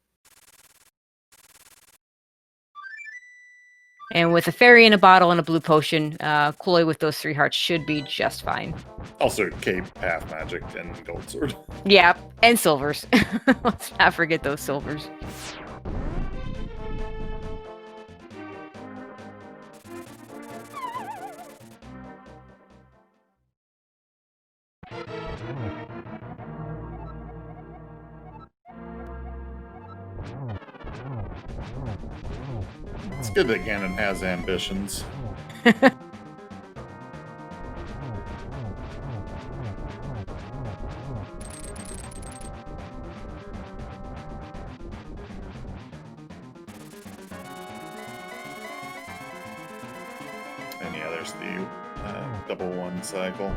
And with a fairy in a bottle and a blue potion, Khloe with those 3 hearts should be just fine. Also, Cape, Path Magic, and Gold Sword. Yeah, and silvers. Let's not forget those silvers. It's good that Ganon has ambitions. And yeah, there's the double 1 cycle.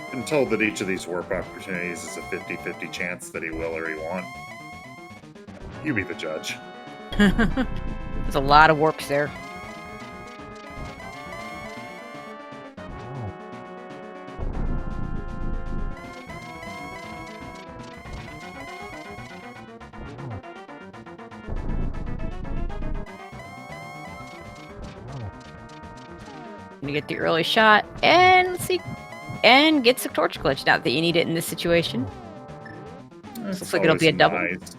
I've been told that each of these warp opportunities is a 50-50 chance that he will or he won't. You be the judge. There's a lot of warps there. Gonna get the early shot, and let's see, and gets a torch glitch. Not that you need it in this situation. Looks like it'll be a double. Nice.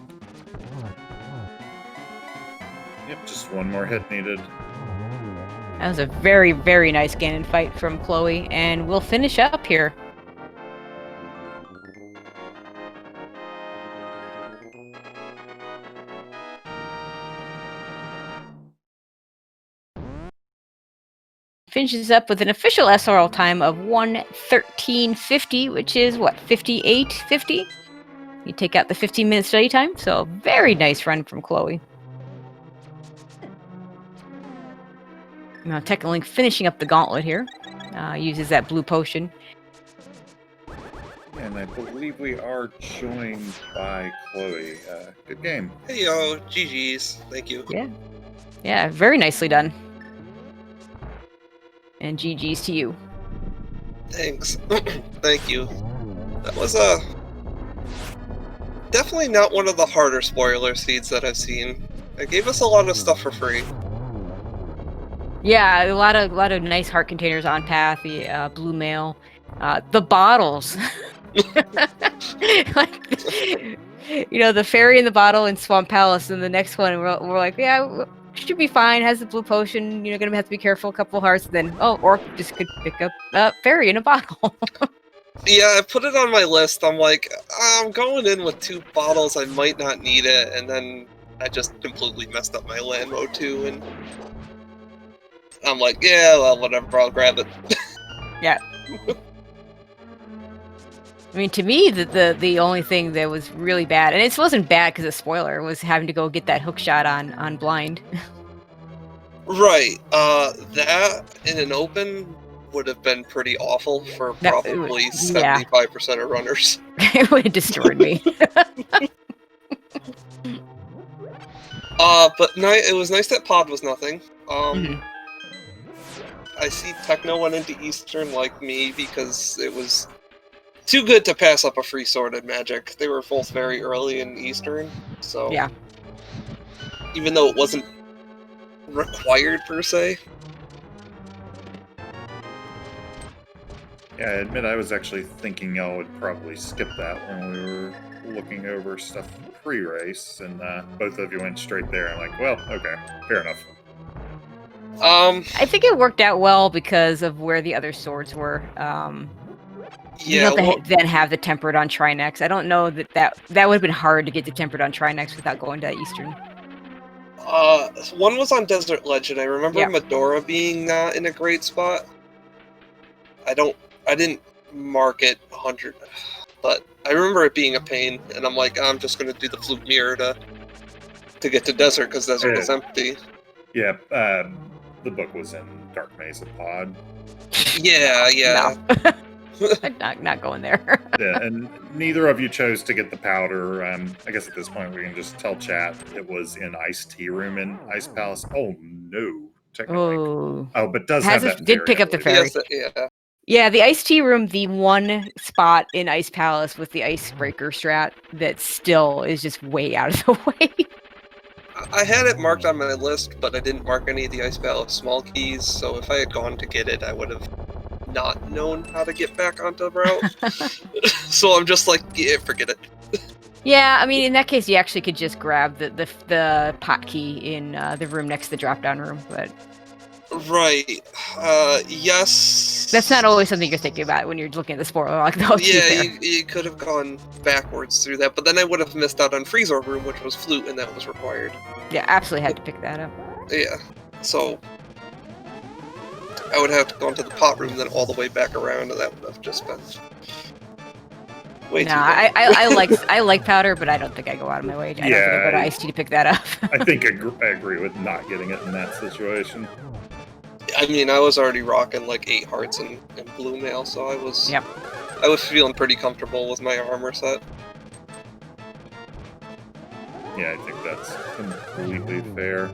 Yep, just 1 more hit needed. That was a very, very nice Ganon fight from Khloe, and we'll finish up here. Finishes up with an official SRL time of 1:13:50, which is what, 58:50? You take out the 15-minute study time, so very nice run from Khloe. Now Teknolink finishing up the gauntlet here. Uses that blue potion. And I believe we are joined by Khloe. Good game. Hey yo, GG's. Thank you. Yeah, very nicely done. And GG's to you. Thanks. Thank you. That was Definitely not one of the harder spoiler seeds that I've seen. It gave us a lot of stuff for free. Yeah, a lot of nice heart containers on path. The blue mail, the bottles. Like, the fairy in the bottle in Swamp Palace, and the next one we're like, yeah, should be fine. Has the blue potion. Gonna have to be careful. A couple hearts. Then Orc just could pick up fairy in a bottle. Yeah, I put it on my list. I'm like, I'm going in with 2 bottles. I might not need it, and then I just completely messed up my land mode too, and I'm like, yeah, well, whatever. I'll grab it. Yeah. I mean, to me, the only thing that was really bad, and it wasn't bad because of spoiler, was having to go get that hook shot on blind. Right. That in an open would have been pretty awful for probably 75% of runners. It would have destroyed me. But it was nice that Pod was nothing. I see Techno went into Eastern like me because it was too good to pass up a free sword in Magic. They were both very early in Eastern, so yeah. Even though it wasn't required per se. Yeah, I admit I was actually thinking y'all would probably skip that when we were looking over stuff pre-race, and both of you went straight there. I'm like, well, okay, fair enough. I think it worked out well because of where the other swords were. Then have the tempered on Trinex. I don't know that would have been hard to get the tempered on Trinex without going to Eastern. One was on Desert Legend. I remember Medora being not in a great spot. I didn't mark it 100, but I remember it being a pain, and I'm like, I'm just going to do the Flute Mirror to get to Desert, because Desert is empty. Yeah, the book was in Dark Mesa Pod. Yeah. No. not going there. Yeah, and neither of you chose to get the powder. I guess at this point we can just tell chat it was in Ice Tea Room in Ice Palace. Oh no, Teknolink. Oh, but did pick up the fairy. Yeah, the Ice Tea Room, the one spot in Ice Palace with the Icebreaker strat that still is just way out of the way. I had it marked on my list, but I didn't mark any of the Ice Palace small keys, so if I had gone to get it, I would have not known how to get back onto the route. So I'm just like, yeah, forget it. Yeah, I mean, in that case, you actually could just grab the pot key in the room next to the drop-down room, but... Right. Yes. That's not always something you're thinking about when you're looking at the spoiler log, though. Yeah, you could have gone backwards through that, but then I would have missed out on Freezer Room, which was Flute, and that was required. Yeah, absolutely had to pick that up. Yeah, so... I would have to go into the pot room, then all the way back around, and that would have just been... way too long. I like powder, but I don't think I go out of my way. I don't think I go to Ice Tea to pick that up. I think I agree with not getting it in that situation. I mean, I was already rocking like 8 hearts and blue mail, so I was feeling pretty comfortable with my armor set. Yeah, I think that's completely fair.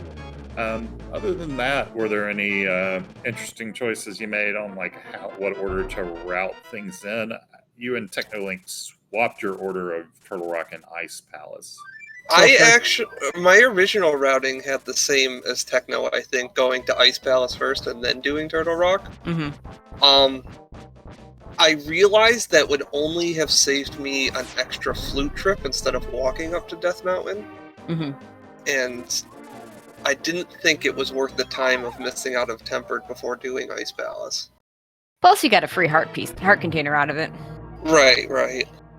Other than that, were there any interesting choices you made on like what order to route things in? You and Teknolink swapped your order of Turtle Rock and Ice Palace. My original routing had the same as Techno, I think, going to Ice Palace first and then doing Turtle Rock. Mm-hmm. I realized that would only have saved me an extra flute trip instead of walking up to Death Mountain. Mm-hmm. And I didn't think it was worth the time of missing out of Tempered before doing Ice Palace. Plus, you got a free heart container out of it. Right.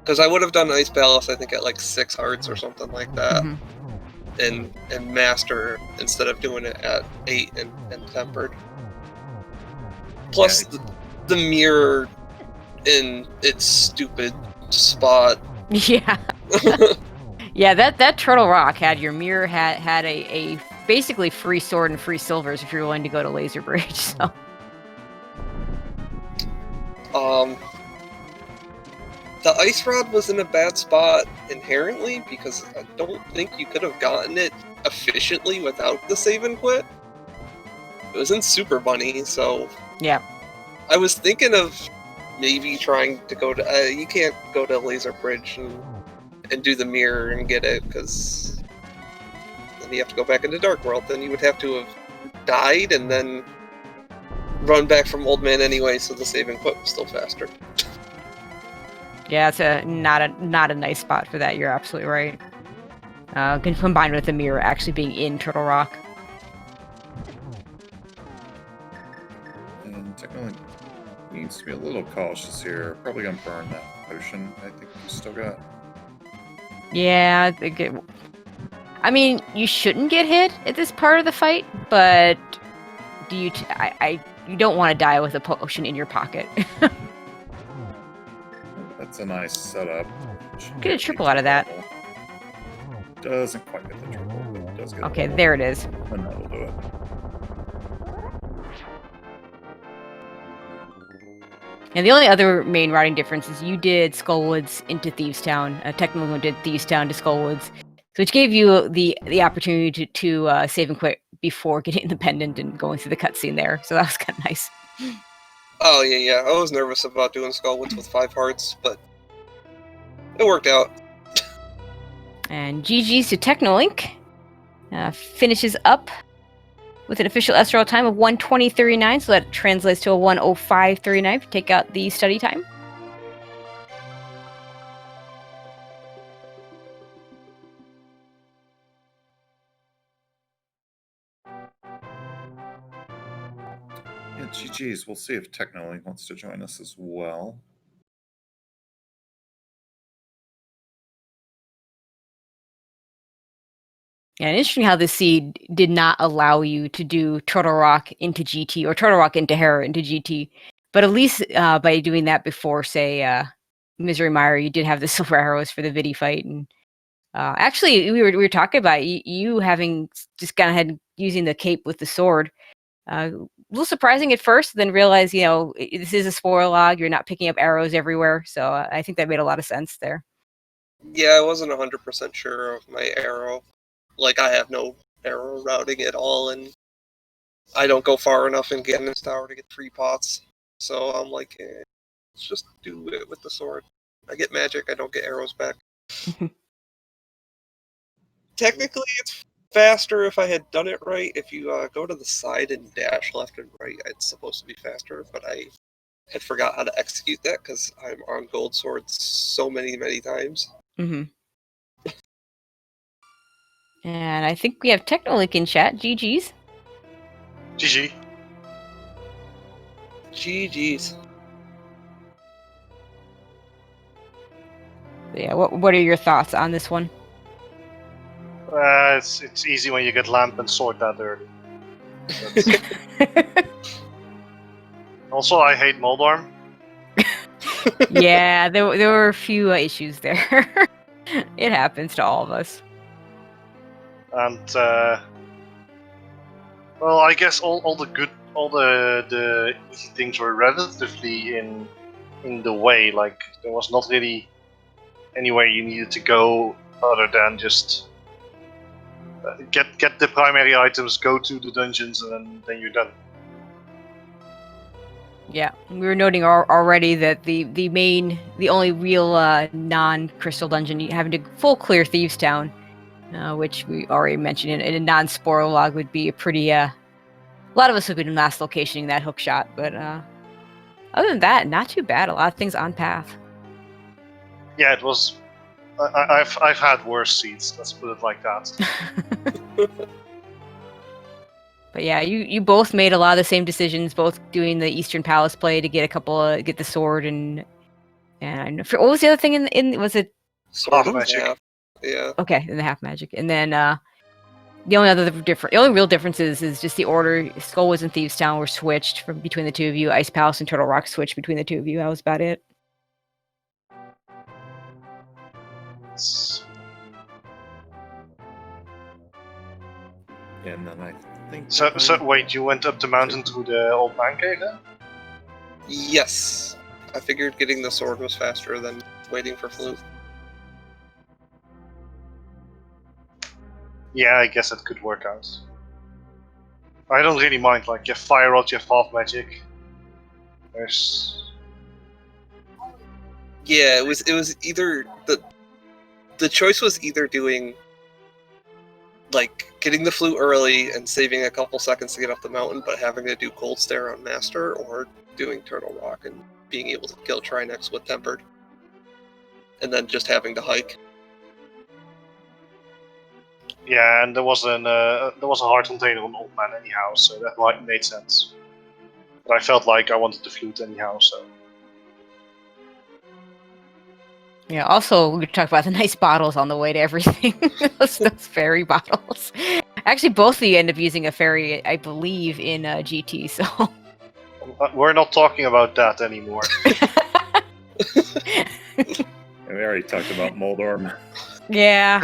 Because I would have done Ice Palace, I think, at like 6 hearts or something like that. Mm-hmm. And Master instead of doing it at 8 and Tempered. Plus, the mirror in its stupid spot. Yeah. Yeah, that Turtle Rock had your mirror had a basically free sword and free silvers if you're willing to go to Laser Bridge. So. The Ice Rod was in a bad spot inherently because I don't think you could have gotten it efficiently without the save and quit. It was in Super Bunny, so... Yeah. I was thinking of maybe trying to go to. You can't go to Laser Bridge and do the mirror and get it, because then you have to go back into Dark World. Then you would have to have died and then run back from Old Man anyway, so the save and quit was still faster. Yeah, it's not a nice spot for that. You're absolutely right. Combined with the mirror actually being in Turtle Rock. And Teknolink needs to be a little cautious here. Probably gonna burn that potion. I think you still got. Yeah, I mean, you shouldn't get hit at this part of the fight, but you don't want to die with a potion in your pocket. That's a nice setup. Get a triple out of that. Doesn't quite get the triple, but does get. Okay, there it is. And that'll do it. And the only other main routing difference is you did Skullwoods into Thievestown. Teknolink did Thievestown to Skullwoods, which gave you the opportunity to save and quit before getting the pendant and going through the cutscene there. So that was kind of nice. Oh yeah. I was nervous about doing Skullwoods with 5 hearts, but it worked out. And GG's to Teknolink. Finishes up with an official SRL time of 1:20:39, so that translates to a 1:05:39 if you take out the study time. Yeah, GG's. We'll see if Teknolink wants to join us as well. And interesting how the seed did not allow you to do Turtle Rock into GT or Turtle Rock into Hera into GT. But at least by doing that before, say, Misery Mire, you did have the silver arrows for the Vidi fight. And actually, we were talking about you having just gone ahead and using the cape with the sword. A little surprising at first, then realize, this is a spoiler log. You're not picking up arrows everywhere. So I think that made a lot of sense there. Yeah, I wasn't 100% sure of my arrow. Like, I have no arrow routing at all, and I don't go far enough in Ganon's Tower to get 3 pots. So I'm like, let's just do it with the sword. I get magic, I don't get arrows back. Technically, it's faster if I had done it right. If you go to the side and dash left and right, it's supposed to be faster, but I had forgot how to execute that because I'm on gold swords so many times. Mm-hmm. And I think we have Teknolink in chat. GG's. GG. GG's. Yeah, what are your thoughts on this one? It's easy when you get lamp and sword that early. Also, I hate Moldorm. Yeah, there were a few issues there. It happens to all of us. And well, I guess all the easy things were relatively in the way. Like, there was not really anywhere you needed to go other than just get the primary items, go to the dungeons, and then you're done. Yeah, we were noting already that the only real non-crystal dungeon having to full clear Thievestown, which we already mentioned in a non-spoiler log, would be a pretty a lot of us would be in last locationing that hook shot, but other than that, not too bad. A lot of things on path. Yeah, it was. I've had worse seats. Let's put it like that. But yeah, you both made a lot of the same decisions, both doing the Eastern Palace play to get get the sword and what was the other thing in was it Sword Half magic. half. Yeah. Okay, in the half magic, and then the only real difference is just the order. Skullwoods and Thievestown were switched from between the two of you. Ice Palace and Turtle Rock switched between the two of you. That was about it. And then I think. So wait, you went up the mountain to the old man cave then? Yes. I figured getting the sword was faster than waiting for Flute. Yeah, I guess it could work out. I don't really mind. Like, you have fire rod, you have half magic. There's Yeah, it was either the choice was either doing like getting the flute early and saving a couple seconds to get up the mountain, but having to do cold stare on master, or doing turtle rock and being able to kill Trinex with tempered, and then just having to hike. Yeah, and there was a hard container on Old Man anyhow, so that made sense. But I felt like I wanted the flute anyhow, so. Yeah, also, we talked about the nice bottles on the way to everything. those fairy bottles. Actually, both of you end up using a fairy, I believe, in GT, so... We're not talking about that anymore. We already talked about Moldorm. Yeah.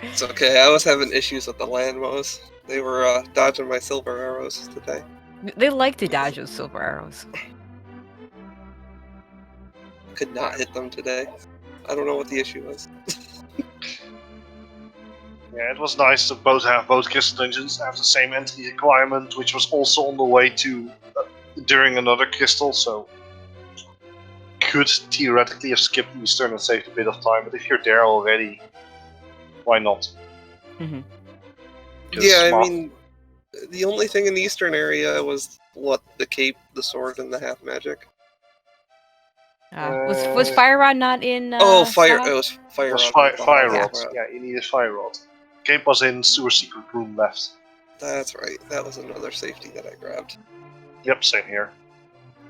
It's okay, I was having issues with the landmos. They were dodging my silver arrows today. They like to dodge those silver arrows. Could not hit them today. I don't know what the issue was. Yeah, it was nice to have both crystal dungeons have the same entry requirement, which was also on the way to during another crystal, so could theoretically have skipped Eastern and saved a bit of time, but if you're there already, why not? Mm-hmm. Yeah, I mean, the only thing in the Eastern area was, what, the cape, the sword, and the half magic? Was Fire Rod not in? Oh, fire! South? It was fire. It was rod. fire Yeah. rod. Yeah, you needed fire rod. Cape was in sewer secret room left. That's right. That was another safety that I grabbed. Yep, same here.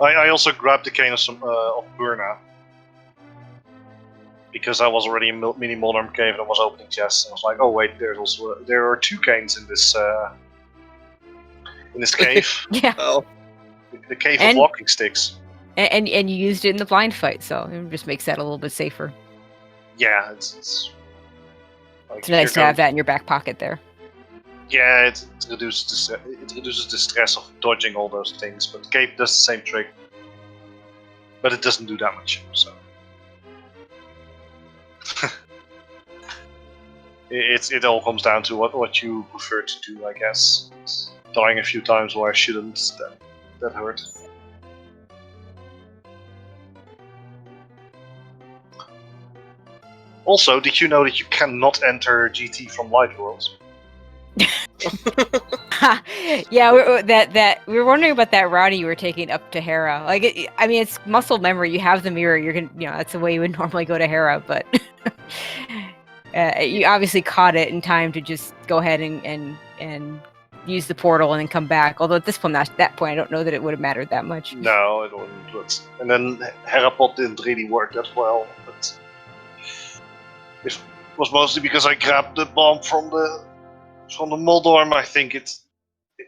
I also grabbed the cane of Burna. Because I was already in mini Moldorm cave and I was opening chests, and I was like, oh wait, there are 2 canes in this cave. Yeah. Oh. The cave of walking sticks. And you used it in the blind fight, so it just makes that a little bit safer. Yeah, it's it's nice to have that in your back pocket there. Yeah, it reduces the stress of dodging all those things, but cape does the same trick. But it doesn't do that much, so. It all comes down to what you prefer to do, I guess. Dying a few times where I shouldn't, that hurt. Also, did you know that you cannot enter GT from Light Worlds? Yeah, we were wondering about that route you were taking up to Hera. Like, I mean, it's muscle memory. You have the mirror. You're gonna, that's the way you would normally go to Hera. But you obviously caught it in time to just go ahead and use the portal and then come back. Although at this point, that point, I don't know that it would have mattered that much. No, it wouldn't. And then Herapod didn't really work that well. But it was mostly because I grabbed the bomb from the Moldorm. I think it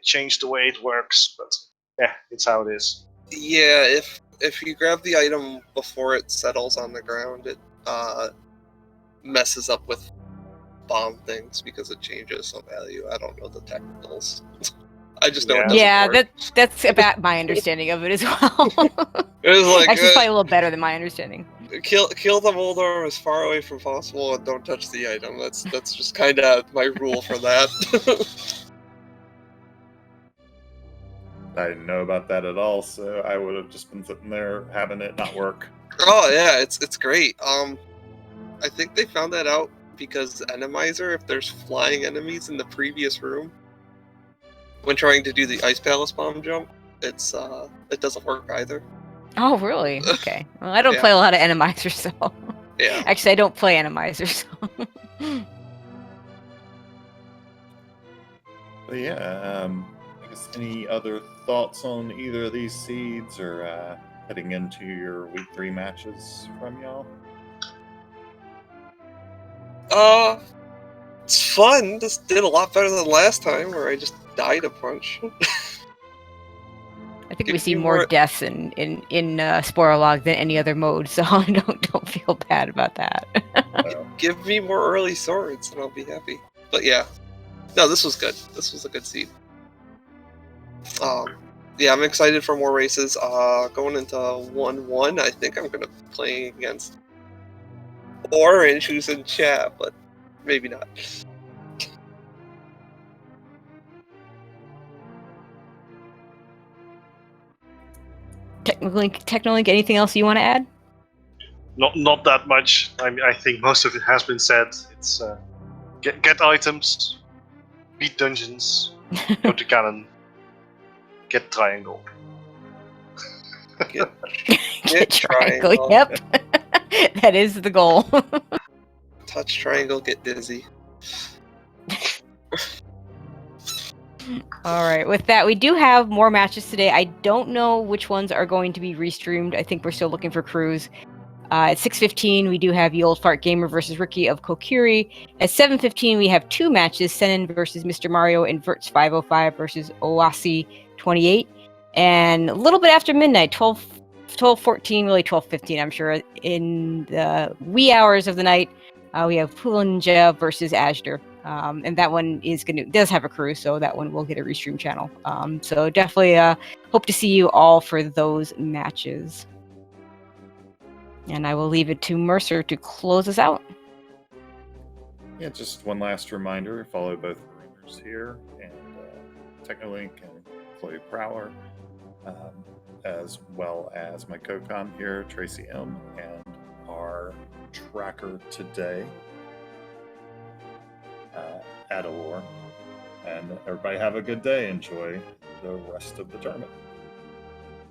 changed the way it works, but yeah, it's how it is. Yeah, if you grab the item before it settles on the ground, it messes up with bomb things because it changes some value. I don't know the technicals. I just know it doesn't work. That's about my understanding of it as well. It was like actually probably a little better than my understanding. Kill the Moldorm as far away from possible and don't touch the item. That's just kind of my rule for that. I didn't know about that at all, so I would have just been sitting there having it not work. Oh yeah, it's great. I think they found that out because Randomizer, if there's flying enemies in the previous room, when trying to do the Ice Palace bomb jump, it doesn't work either. Oh really? Okay. Well, I don't play a lot of Randomizer, so. Yeah. Actually, I don't play Randomizer, so. But yeah, I guess any other thoughts on either of these seeds or heading into your week 3 matches from y'all? It's fun. This did a lot better than last time, where I just died a bunch. I think we see more deaths in Spoiler Log than any other mode, so I don't feel bad about that. Give me more early swords, and I'll be happy. But yeah, no, this was good. This was a good seed. Yeah, I'm excited for more races. Going into 1-1, I think I'm gonna be playing against Orange, who's in chat, but maybe not. Teknolink, anything else you want to add? Not that much. I think most of it has been said. It's get items, beat dungeons, go to cannon, get triangle. Get triangle. Yep. That is the goal. Touch triangle, get dizzy. All right. With that, we do have more matches today. I don't know which ones are going to be restreamed. I think we're still looking for crews. At 6:15, we do have the Old Fart Gamer versus Ricky of Kokiri. At 7:15, we have two matches: Senin versus Mr. Mario and Verts 505 versus Oasi 28. And a little bit after midnight, 12:14, really 12:15, I'm sure, in the wee hours of the night, we have Pulinja versus Ashdar. And that one does have a crew, so that one will get a restream channel. So definitely hope to see you all for those matches. And I will leave it to Mercer to close us out. Yeah, just one last reminder, follow both rumors here and Teknolink and Khloe Prower, as well as my co-con here, Tracy M, and our tracker today, Adalor. And everybody have a good day. Enjoy the rest of the tournament.